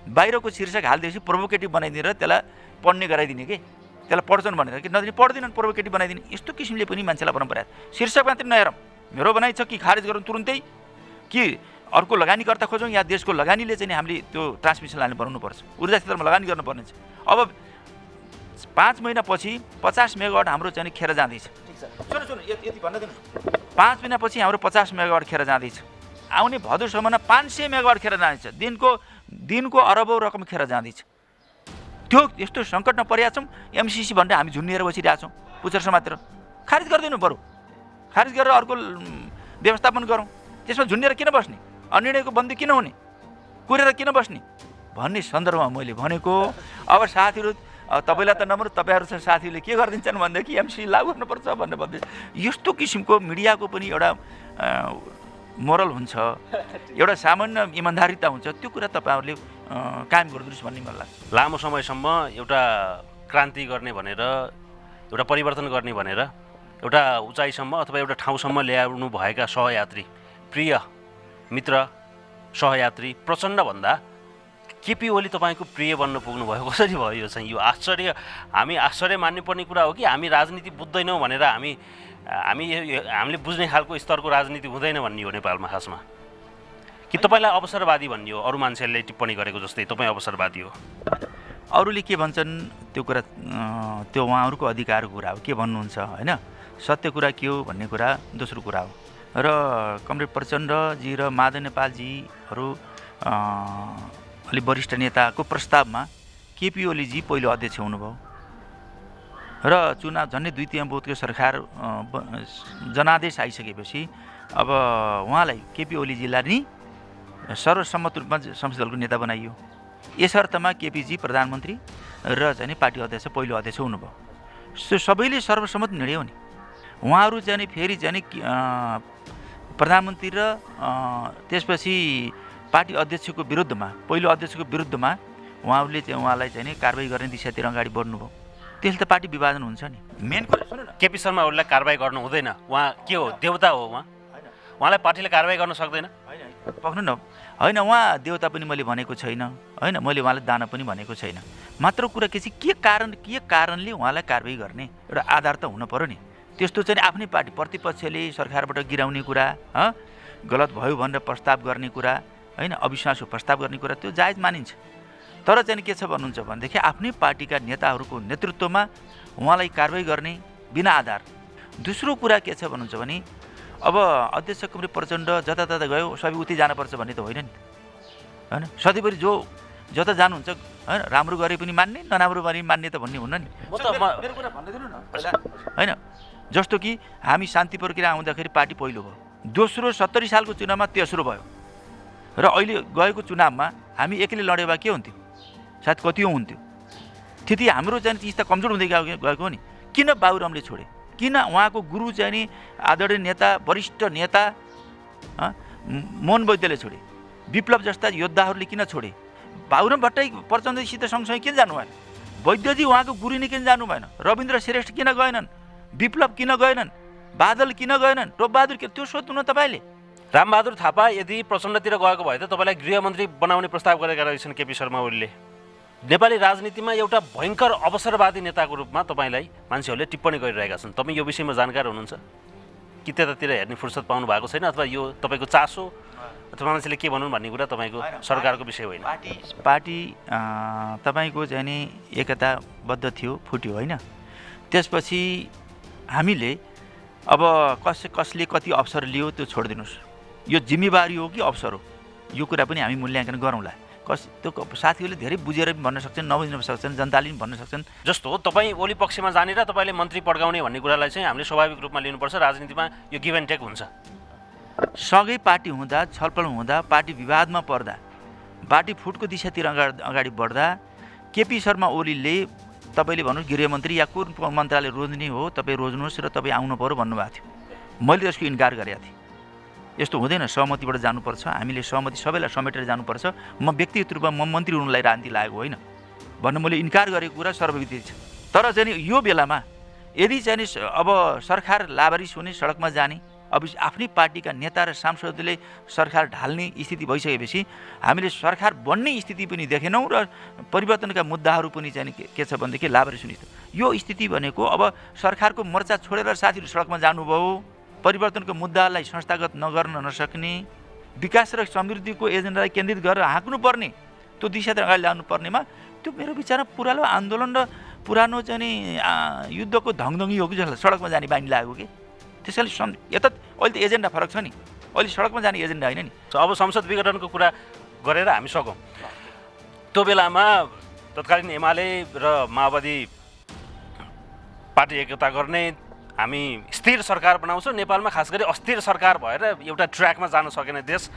बाहिरको शीर्षक हालिदिएपछि प्रोभोकेटिभ बनाइदिएर त्यसलाई पढ्ने गराइदिने कि त्यसलाई पढ्छन् भनेर कि नदिने पढ्दैनन्, प्रोभोकेटिभ बनाइदिने। यस्तो किसिमले पनि मान्छेलाई बनाउनु पर्यो। शीर्षक मात्रै नहेरौँ, मेरो भनाइ छ कि खारिज गरौँ तुरुन्तै, कि अर्को लगानीकर्ता खोजौँ या देशको लगानीले चाहिँ हामीले त्यो ट्रान्समिसन लाइन बनाउनुपर्छ, ऊर्जा क्षेत्रमा लगानी गर्नुपर्ने छ। अब 5 महिनापछि 50 मेगावाट हाम्रो चाहिँ खेर जाँदैछ। सुन्नु यति भन्न दिनुहोस्। 5 महिनापछि हाम्रो 50 मेगावाट खेर जाँदैछ। आउने भदौसम्ममा 500 मेगावाट खेर जाँदैछ। दिनको अरबौँ रकम खेर जाँदैछ। त्यो यस्तो सङ्कटमा परेका छौँ। एमसिसी भनेर हामी झुन्निएर बसिरहेछौँ पुच्छर समातेर। खारिज गरिदिनु पऱ्यो, खारिज गरेर अर्को व्यवस्थापन गरौँ। त्यसमा झुन्निएर किन बस्ने, अनिर्णयको बन्दी किन हुने, कुरेर किन बस्ने भन्ने सन्दर्भमा मैले भनेको। अब साथीहरू तपाईँलाई त नम्बर, तपाईँहरू साथीहरूले के गरिदिन्छन् भनेदेखि एमसिसी लागू गर्नुपर्छ भनेर भन्दैछ। यस्तो किसिमको मिडियाको पनि एउटा मोरल हुन्छ, एउटा सामान्य इमान्दारिता हुन्छ। त्यो कुरा तपाईँहरूले कायम गरिदिनुहोस् भन्ने मलाई लाग्छ।
लामो समयसम्म एउटा क्रान्ति गर्ने भनेर, एउटा परिवर्तन गर्ने भनेर एउटा उचाइसम्म अथवा एउटा ठाउँसम्म ल्याउनु भएका सहयात्री, प्रिय मित्र, सहयात्री प्रचण्डभन्दा केपी ओली तपाईँको प्रिय बन्न पुग्नुभयो। कसरी भयो यो चाहिँ? यो आश्चर्य, हामी आश्चर्य मान्नुपर्ने कुरा हो कि हामी राजनीति बुझ्दैनौँ भनेर हामीले बुझ्ने खालको स्तरको राजनीति हुँदैन भन्ने हो नेपालमा खासमा, कि तपाईँलाई अवसरवादी भन्ने हो? अरू मान्छेहरूले टिप्पणी गरेको जस्तै तपाईँ अवसरवादी हो?
अरूले के भन्छन् त्यो कुरा त्यो उहाँहरूको अधिकारको कुरा हो, के भन्नुहुन्छ होइन, सत्य कुरा के हो भन्ने कुरा दोस्रो कुरा हो। र कमरेड प्रचण्डजी र माधव नेपालजीहरू अलिक वरिष्ठ नेताको प्रस्तावमा केपी ओलीजी पहिलो अध्यक्ष हुनुभयो र चुनाव झन्डै 2/3 बहुमतको सरकार जनादेश आइसकेपछि अब उहाँलाई केपी ओलीजीलाई नि सर्वसम्मत रूपमा संसद दलको नेता बनाइयो। यस अर्थमा केपीजी प्रधानमन्त्री र चाहिँ पार्टी अध्यक्ष पहिलो अध्यक्ष हुनुभयो। सबैले सर्वसम्मत निर्णय हो नि। उहाँहरू चाहिँ फेरि चाहिँ प्रधानमन्त्री र त्यसपछि पार्टी अध्यक्षको विरुद्धमा पहिलो अध्यक्षको विरुद्धमा उहाँहरूले चाहिँ उहाँलाई चाहिँ कारबाही गर्ने दिशातिर अगाडि बढ्नुभयो। त्यसले त पार्टी विभाजन हुन्छ नि। मेन कुरा सुन्नु न,
केपी शर्मा ओलीलाई कारबाही गर्नु हुँदैन, उहाँ के हो, देवता हो उहाँलाई पार्टीले कारबाही गर्न सक्दैन?
पक्नु न, होइन उहाँ देवता पनि मैले भनेको छैन, होइन मैले उहाँलाई दान पनि भनेको छैन। मात्र कुरा के चाहिँ के कारणले उहाँलाई कारबाही गर्ने एउटा आधार त हुन पर्यो नि। त्यस्तो चाहिँ आफ्नै पार्टी प्रतिपक्षले सरकारबाट गिराउने कुरा, गलत भयो भनेर प्रस्ताव गर्ने कुरा, होइन अविश्वासको प्रस्ताव गर्ने कुरा त्यो जायज मानिन्छ। तर चाहिँ के छ भन्नुहुन्छ भनेदेखि आफ्नै पार्टीका नेताहरूको नेतृत्वमा उहाँलाई कारबाही गर्ने बिना आधार। दोस्रो कुरा के छ भन्नुहुन्छ भने अब अध्यक्ष कमरेड प्रचण्ड जतातता गयो सबै उतै जानुपर्छ भन्ने त होइन नि, होइन सधैँभरि जो जता जानुहुन्छ होइन राम्रो गरे पनि मान्ने नराम्रो गरे पनि मान्ने त भन्ने हुन्न नि। मेरो कुरा भन्दै दिनु न होइन, जस्तो कि हामी शान्ति प्रक्रिया आउँदाखेरि पार्टी पहिलो भयो, दोस्रो 70 सालको चुनावमा तेस्रो भयो र अहिले गएको चुनावमा हामी एक्लै लड्यो भए के हुन्थ्यो, सायद कति हुन्थ्यो। त्यति हाम्रो चाहिँ चिज त कमजोर हुँदै गएको हो नि। किन बाबुरामले छोडे, किन उहाँको गुरु चाहिँ नि आदरणीय नेता वरिष्ठ नेता मोहन वैद्यले छोडे, विप्लव जस्ता योद्धाहरूले किन छोडे, बाबुराम भट्टराई प्रचण्डसित सँगसँगै किन जानु भएन, वैद्यजी उहाँको गुरु नै किन जानु भएन, रविन्द्र श्रेष्ठ किन गएनन्, विप्लव किन गएनन्, बादल किन गएनन्, टोपबहादुर किन, त्यो सोध्नु न तपाईँले।
रामबहादुर थापा यदि प्रचण्डतिर गएको भए त तपाईँलाई गृहमन्त्री बनाउने प्रस्ताव गरेका रहेछन् केपी शर्मा ओलीले। नेपाली राजनीतिमा एउटा भयङ्कर अवसरवादी नेताको रूपमा तपाईँलाई मान्छेहरूले टिप्पणी गरिरहेका छन्। तपाईँ यो विषयमा जानकार हुनुहुन्छ कि त्यतातिर हेर्ने फुर्सद पाउनु भएको छैन, अथवा यो तपाईँको चासो अथवा मान्छेले के भनौँ भन्ने कुरा तपाईँको सरकारको विषय होइन?
पार्टी तपाईँको चाहिँ नि एकताबद्ध थियो, फुट्यो होइन। त्यसपछि हामीले अब कसले कति अवसर लियो त्यो छोडिदिनुहोस्, यो जिम्मेवारी हो कि अवसर हो यो कुरा पनि हामी मूल्याङ्कन गरौँला। त्यो साथीहरूले धेरै बुझेर पनि भन्न सक्छन्, नबुझ्न सक्छन्, जनताले पनि भन्न सक्छन्।
जस्तो तपाईँ ओली पक्षमा जाने र तपाईँले मन्त्री पड्काउने भन्ने कुरालाई चाहिँ हामीले स्वाभाविक रूपमा लिनुपर्छ। राजनीतिमा यो गिभ एन्ड टेक हुन्छ।
सँगै पार्टी हुँदा, छलफल हुँदा, पार्टी विवादमा पर्दा, पार्टी फुटको दिशातिर अगाडि बढ्दा केपी शर्मा ओलीले तपाईँले भन्नुहोस् गृहमन्त्री या कुन मन्त्रालय रोज्ने हो तपाईँ रोज्नुहोस् र तपाईँ आउनु पऱ्यो भन्नुभएको थियो। मैले त्यसको इन्कार गरेको थिएँ। यस्तो हुँदैन, सहमतिबाट जानुपर्छ, हामीले सहमति सबैलाई समेटेर जानुपर्छ। म व्यक्तिगत रूपमा म मन्त्री हुनुलाई राजनीति लागेको होइन भन्नु मैले इन्कार गरेको कुरा सर्वविदित छ। तर चाहिँ यो बेलामा यदि चाहिँ अब सरकार लावारिस हुने, सडकमा जाने, अब आफ्नै पार्टीका नेता र सांसदले सरकार ढाल्ने स्थिति भइसकेपछि हामीले सरकार बन्ने स्थिति पनि देखेनौँ र परिवर्तनका मुद्दाहरू पनि चाहिँ के छ भनेदेखि लावारिस हुने। यो स्थिति भनेको अब सरकारको मोर्चा छोडेर साथीहरू सडकमा जानुभयो, परिवर्तनको मुद्दालाई संस्थागत नगर्न नसक्ने, विकास र समृद्धिको एजेन्डालाई केन्द्रित गरेर हाँक्नुपर्ने, त्यो दिशातिर अगाडि लानुपर्नेमा त्यो मेरो विचारमा पुरानो आन्दोलन र पुरानो चाहिँ नि युद्धको धङधङी हो कि जसलाई सडकमा जाने बानी लागेको कि। त्यसैले यता अहिले त एजेन्डा फरक छ नि, अहिले सडकमा जाने एजेन्डा होइन नि।
अब संसद विघटनको कुरा गरेर हामी सकौँ। त्यो बेलामा तत्कालीन एमाले र माओवादी पार्टी एकता गर्ने, हामी स्थिर सरकार बनाउँछौँ, नेपालमा खास गरी अस्थिर सरकार भएर एउटा ट्र्याकमा जान सकेन देश,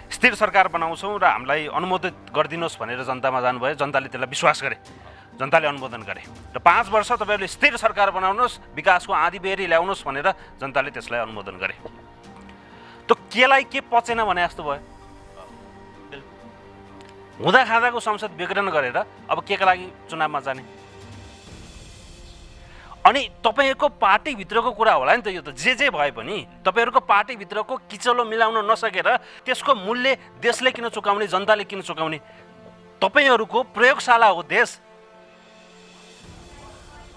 स्थिर सरकार बनाउँछौँ र हामीलाई अनुमोदित गरिदिनुहोस् भनेर जनतामा जानुभयो। जनताले त्यसलाई विश्वास गरे, जनताले अनुमोदन गरे र 5 वर्ष तपाईँहरूले स्थिर सरकार बनाउनुहोस्, विकासको आँधी बेरी ल्याउनुहोस् भनेर जनताले त्यसलाई अनुमोदन गरे। त्यो केलाई के पचेन भने जस्तो भयो। हुँदा खाँदाको संसद विघटन गरेर अब के का लागि चुनावमा जाने? अनि तपाईँहरूको पार्टीभित्रको कुरा होला नि त, यो त जे भए पनि तपाईँहरूको पार्टीभित्रको किचलो मिलाउन नसकेर त्यसको मूल्य देशले किन चुकाउने, जनताले किन चुकाउने? तपाईँहरूको प्रयोगशाला हो देश,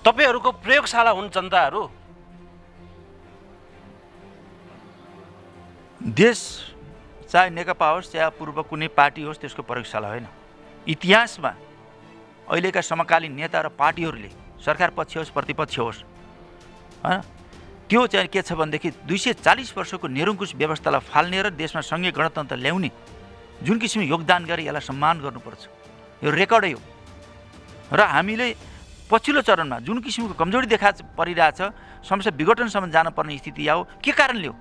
तपाईँहरूको प्रयोगशाला हुन् जनताहरू।
देश चाहे नेकपा होस् चाहे पूर्व कुनै पार्टी होस् त्यसको प्रयोगशाला होइन। इतिहासमा अहिलेका समकालीन नेता र पार्टीहरूले सरकार पक्ष होस् प्रतिपक्ष होस् होइन त्यो चाहिँ के छ भनेदेखि 240 वर्षको निरङ्कुश व्यवस्थालाई फाल्ने र देशमा सङ्घीय गणतन्त्र ल्याउने जुन किसिमको योगदान गरे यसलाई सम्मान गर्नुपर्छ। यो रेकर्डै हो र हामीले पछिल्लो चरणमा जुन किसिमको कमजोरी देखा परिरहेछ संसद विघटनसम्म जानुपर्ने स्थिति आयो। के कारणले हो?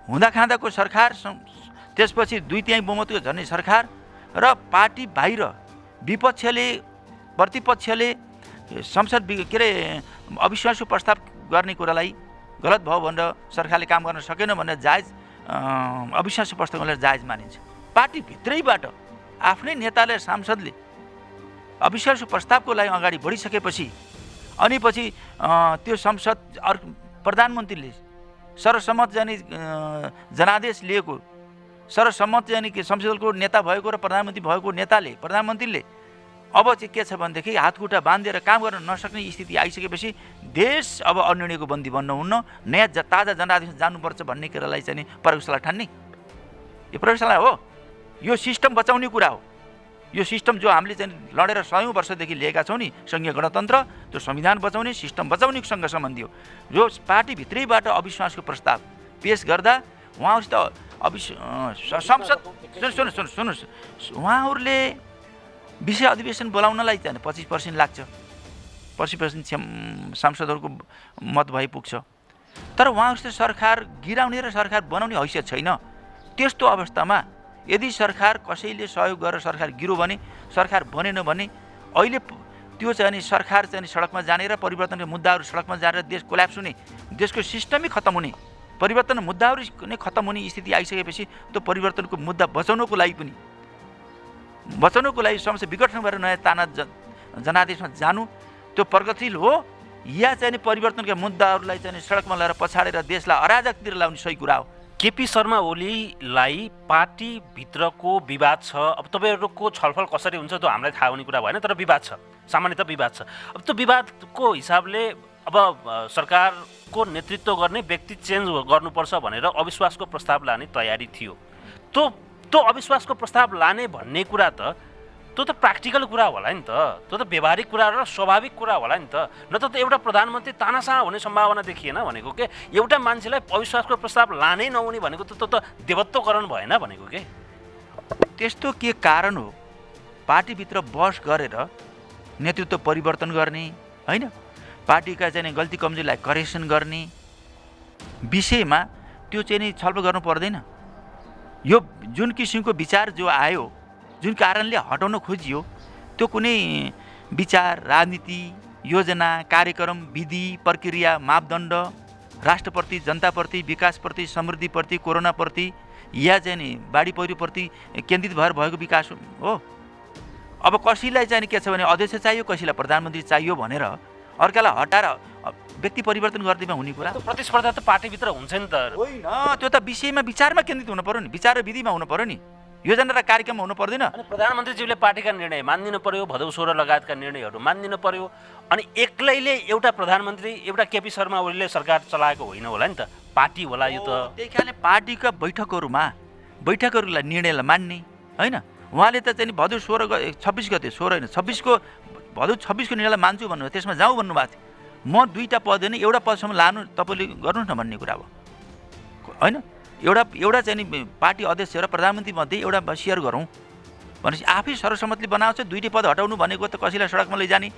हुँदाखाँदाको सरकार, त्यसपछि 2/3 बहुमतको झन्डै सरकार र पार्टी बाहिर विपक्षले प्रतिपक्षले संसद के अरे अविश्वासको प्रस्ताव गर्ने कुरालाई गलत भयो भनेर सरकारले काम गर्न सकेन भनेर जायज अविश्वासको प्रस्तावलाई जायज मानिन्छ। पार्टीभित्रैबाट आफ्नै नेताले सांसदले अविश्वासको प्रस्तावको लागि अगाडि बढिसकेपछि अनि पछि त्यो संसद प्रधानमन्त्रीले सर्वसम्मत जाने जनादेश लिएको सर्वसम्मत जाने कि संसदको नेता भएको र प्रधानमन्त्री भएको प्रधानमन्त्रीले अब चाहिँ के छ भनेदेखि हातखुट्टा बाँधेर काम गर्न नसक्ने स्थिति आइसकेपछि देश अब अनिर्णयको बन्दी बन्न हुन्न, नयाँ ताजा जनादेश जानुपर्छ भन्ने कुरालाई चाहिँ प्रयोगशाला ठान्ने। यो प्रयोगशाला हो, यो सिस्टम बचाउने कुरा हो। यो सिस्टम जो हामीले चाहिँ लडेर 100औं वर्षदेखि लिएका छौँ नि सङ्घीय गणतन्त्र, त्यो संविधान बचाउने सिस्टम बचाउनेसँग सम्बन्धी हो। जो पार्टीभित्रैबाट अविश्वासको प्रस्ताव पेश गर्दा उहाँहरूसित संसद सुन्नुहोस् उहाँहरूले विषय अधिवेशन बोलाउनलाई चाहिँ 25% लाग्छ, 25% सांसदहरूको मत भइ पुग्छ। तर उहाँहरूसित सरकार गिराउने र सरकार बनाउने हैसियत छैन। त्यस्तो अवस्थामा यदि सरकार कसैले सहयोग गरेर सरकार गिरो भने, सरकार बनेन भने अहिले त्यो चाहिँ नि सरकार चाहिँ सडकमा जाने र परिवर्तनको मुद्दाहरू सडकमा जाने देश कोल्याप्स हुने, देशको सिस्टमै खत्तम हुने, परिवर्तन मुद्दाहरू नै खत्तम हुने स्थिति आइसकेपछि त्यो परिवर्तनको मुद्दा बचाउनको लागि समस्या विघटन गरेर नयाँ ताना जनादेशमा जानु त्यो प्रगतिशील हो या चाहिँ परिवर्तनका मुद्दाहरूलाई चाहिँ सडकमा ल्याएर पछाडेर देशलाई अराजकतिर ल्याउने सही कुरा हो।
केपी शर्मा ओलीलाई पार्टीभित्रको विवाद छ। अब तपाईँहरूको छलफल कसरी हुन्छ त्यो हामीलाई थाहा हुने कुरा भएन, तर विवाद छ, सामान्यतः विवाद छ। अब त्यो विवादको हिसाबले अब सरकारको नेतृत्व गर्ने व्यक्ति चेन्ज गर्नुपर्छ भनेर अविश्वासको प्रस्ताव लाने तयारी थियो। त्यो अविश्वासको प्रस्ताव लाने भन्ने कुरा त्यो त प्र्याक्टिकल कुरा होला नि त, त्यो त व्यवहारिक कुरा र स्वाभाविक कुरा होला नि त। नत्र त एउटा प्रधानमन्त्री तानासाना हुने सम्भावना देखिएन भनेको के, एउटा मान्छेलाई अविश्वासको प्रस्ताव लानै नहुने भनेको त देवत्वकरण भएन भनेको के।
त्यस्तो के कारण हो? पार्टीभित्र बहस गरेर नेतृत्व परिवर्तन गर्ने होइन, पार्टीका चाहिँ गल्ती कमजोरीलाई करेक्सन गर्ने विषयमा त्यो चाहिँ नि छलफल गर्नु पर्दैन। यो जुन किसिमको विचार जो आयो, जुन कारणले हटाउन खोजियो, त्यो कुनै विचार, राजनीति, योजना, कार्यक्रम, विधि, प्रक्रिया, मापदण्ड, राष्ट्रप्रति, जनताप्रति, विकासप्रति, समृद्धिप्रति, कोरोनाप्रति या चाहिँ नि बाढी पहिरोप्रति केन्द्रित भएर भएको विकास हो। अब कसैलाई चाहिँ के छ भने अध्यक्ष चाहियो, कसैलाई प्रधानमन्त्री चाहियो भनेर अर्कालाई हटाएर व्यक्ति परिवर्तन गर्दैमा हुने कुरा।
प्रतिस्पर्धा त पार्टीभित्र हुन्छ नि त।
होइन, त्यो त विषयमा विचारमा केन्द्रित हुनु पर्यो नि, विचार र विधिमा हुनु पर्यो नि, योजना र कार्यक्रम हुनु पर्दैन।
अनि प्रधानमन्त्रीज्यूले पार्टीका निर्णय मानिदिनु पर्यो, भदौ 16 लगायतका निर्णयहरू मानिदिनु पर्यो। अनि एक्लैले एउटा प्रधानमन्त्री, एउटा केपी शर्मा ओलीले सरकार चलाएको होइन होला नि त, पार्टी होला यो त।
त्यही कारणले पार्टीका बैठकहरूलाई निर्णयलाई मान्ने होइन। उहाँले त चाहिँ भदौ 26 गते 16 होइन 26को भदौ 26को निर्णयलाई मान्छु भन्नुभयो, त्यसमा जाउँ भन्नुभएको थियो। म 2टा पद होइन एउटा पदसम्म लानु तपाईँले गर्नुहोस् न भन्ने कुरा हो होइन। एउटा चाहिँ नि पार्टी अध्यक्ष र प्रधानमन्त्री मध्ये एउटा सेयर गरौँ भनेपछि आफै सर्वसम्मतले बनाउँछ। 2टी पद हटाउनु भनेको त कसैलाई सडकमा लैजाने,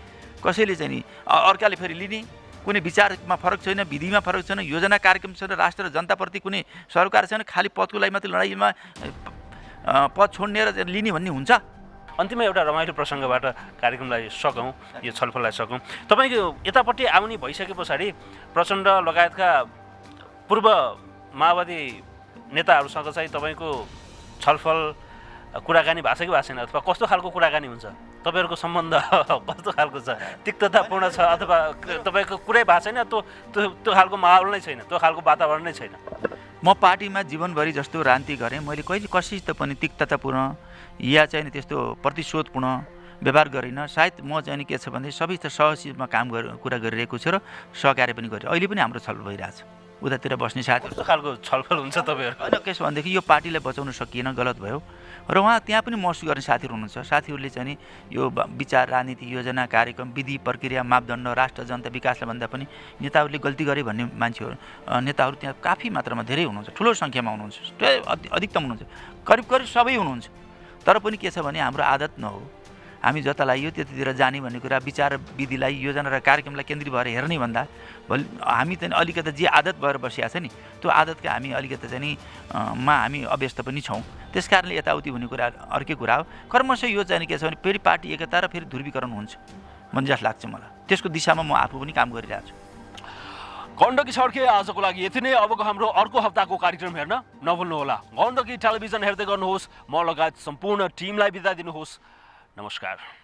कसैले चाहिँ नि अर्काले फेरि लिने, कुनै विचारमा फरक छैन, विधिमा फरक छैन, योजना कार्यक्रम छैन, राष्ट्र र जनताप्रति कुनै सरोकार छैन, खालि पदको लागि मात्रै लडाइँमा पद छोड्ने र लिने भन्ने हुन्छ।
अन्तिममा एउटा रमाइलो प्रसङ्गबाट कार्यक्रमलाई सकौँ, यो छलफललाई सकौँ। तपाईँको यतापट्टि आउने भइसके पछाडि प्रचण्ड लगायतका पूर्व माओवादी नेताहरूसँग चाहिँ तपाईँको छलफल कुराकानी भएको छ कि भएको छैन, अथवा कस्तो खालको कुराकानी हुन्छ? तपाईँहरूको सम्बन्ध कस्तो खालको छ? तिक्ततापूर्ण छ अथवा तपाईँको कुरै भएको छैन, त्यो खालको माहौल नै छैन, त्यो खालको वातावरण नै छैन?
म पार्टीमा जीवनभरि जस्तो राजनीति गरेँ, मैले कहिले कसैसित पनि तिक्ततापूर्ण या चाहिँ त्यस्तो प्रतिशोधपूर्ण व्यवहार गरिनँ। सायद म चाहिँ के छ भने सबैसित सहजीमा कुरा गरिरहेको छु र सहकार्य पनि गरेँ। अहिले पनि हाम्रो छलफल भइरहेछ। उतातिर बस्ने साथीहरू
कस्तो खालको छलफल हुन्छ तपाईँहरू?
होइन कसो भनेदेखि यो पार्टीलाई बचाउन सकिएन, गलत भयो र उहाँ त्यहाँ पनि महसुस गर्ने साथीहरू हुनुहुन्छ। साथीहरूले चाहिँ नि यो विचार, राजनीति, योजना, कार्यक्रम, विधि, प्रक्रिया, मापदण्ड, राष्ट्र, जनता, विकासलाई भन्दा पनि नेताहरूले गल्ती गरे भन्ने मान्छेहरू, नेताहरू त्यहाँ काफी मात्रामा धेरै हुनुहुन्छ, ठुलो सङ्ख्यामा हुनुहुन्छ, अधिकतम हुनुहुन्छ, करिब करिब सबै हुनुहुन्छ। तर पनि के छ भने हाम्रो आदत नहो, हामी जता लाग्यो त्यतितिर जाने भन्ने कुरा, विचार, विधिलाई, योजना र कार्यक्रमलाई केन्द्रित भएर हेर्ने भन्दा भोलि हामी चाहिँ अलिकति जे आदत भएर बसिया छ नि त्यो आदतका हामी अलिकति चाहिँ नि हामी अभ्यस्त पनि छौँ। त्यस कारणले यताउति हुने कुरा अर्कै कुरा हो। क्रमशः यो चाहिँ के छ भने फेरि पार्टी एकता र फेरि ध्रुवीकरण हुन्छ भन्ने जस्तो लाग्छ मलाई। त्यसको दिशामा म आफू पनि काम गरिरहेको छु।
गण्डकी सड्के आजको लागि यति नै। अबको हाम्रो अर्को हप्ताको कार्यक्रम हेर्न नभुल्नुहोला। गण्डकी टेलिभिजन हेर्दै गर्नुहोस्। म लगायत सम्पूर्ण टिमलाई बिदा दिनुहोस्। नमस्कार।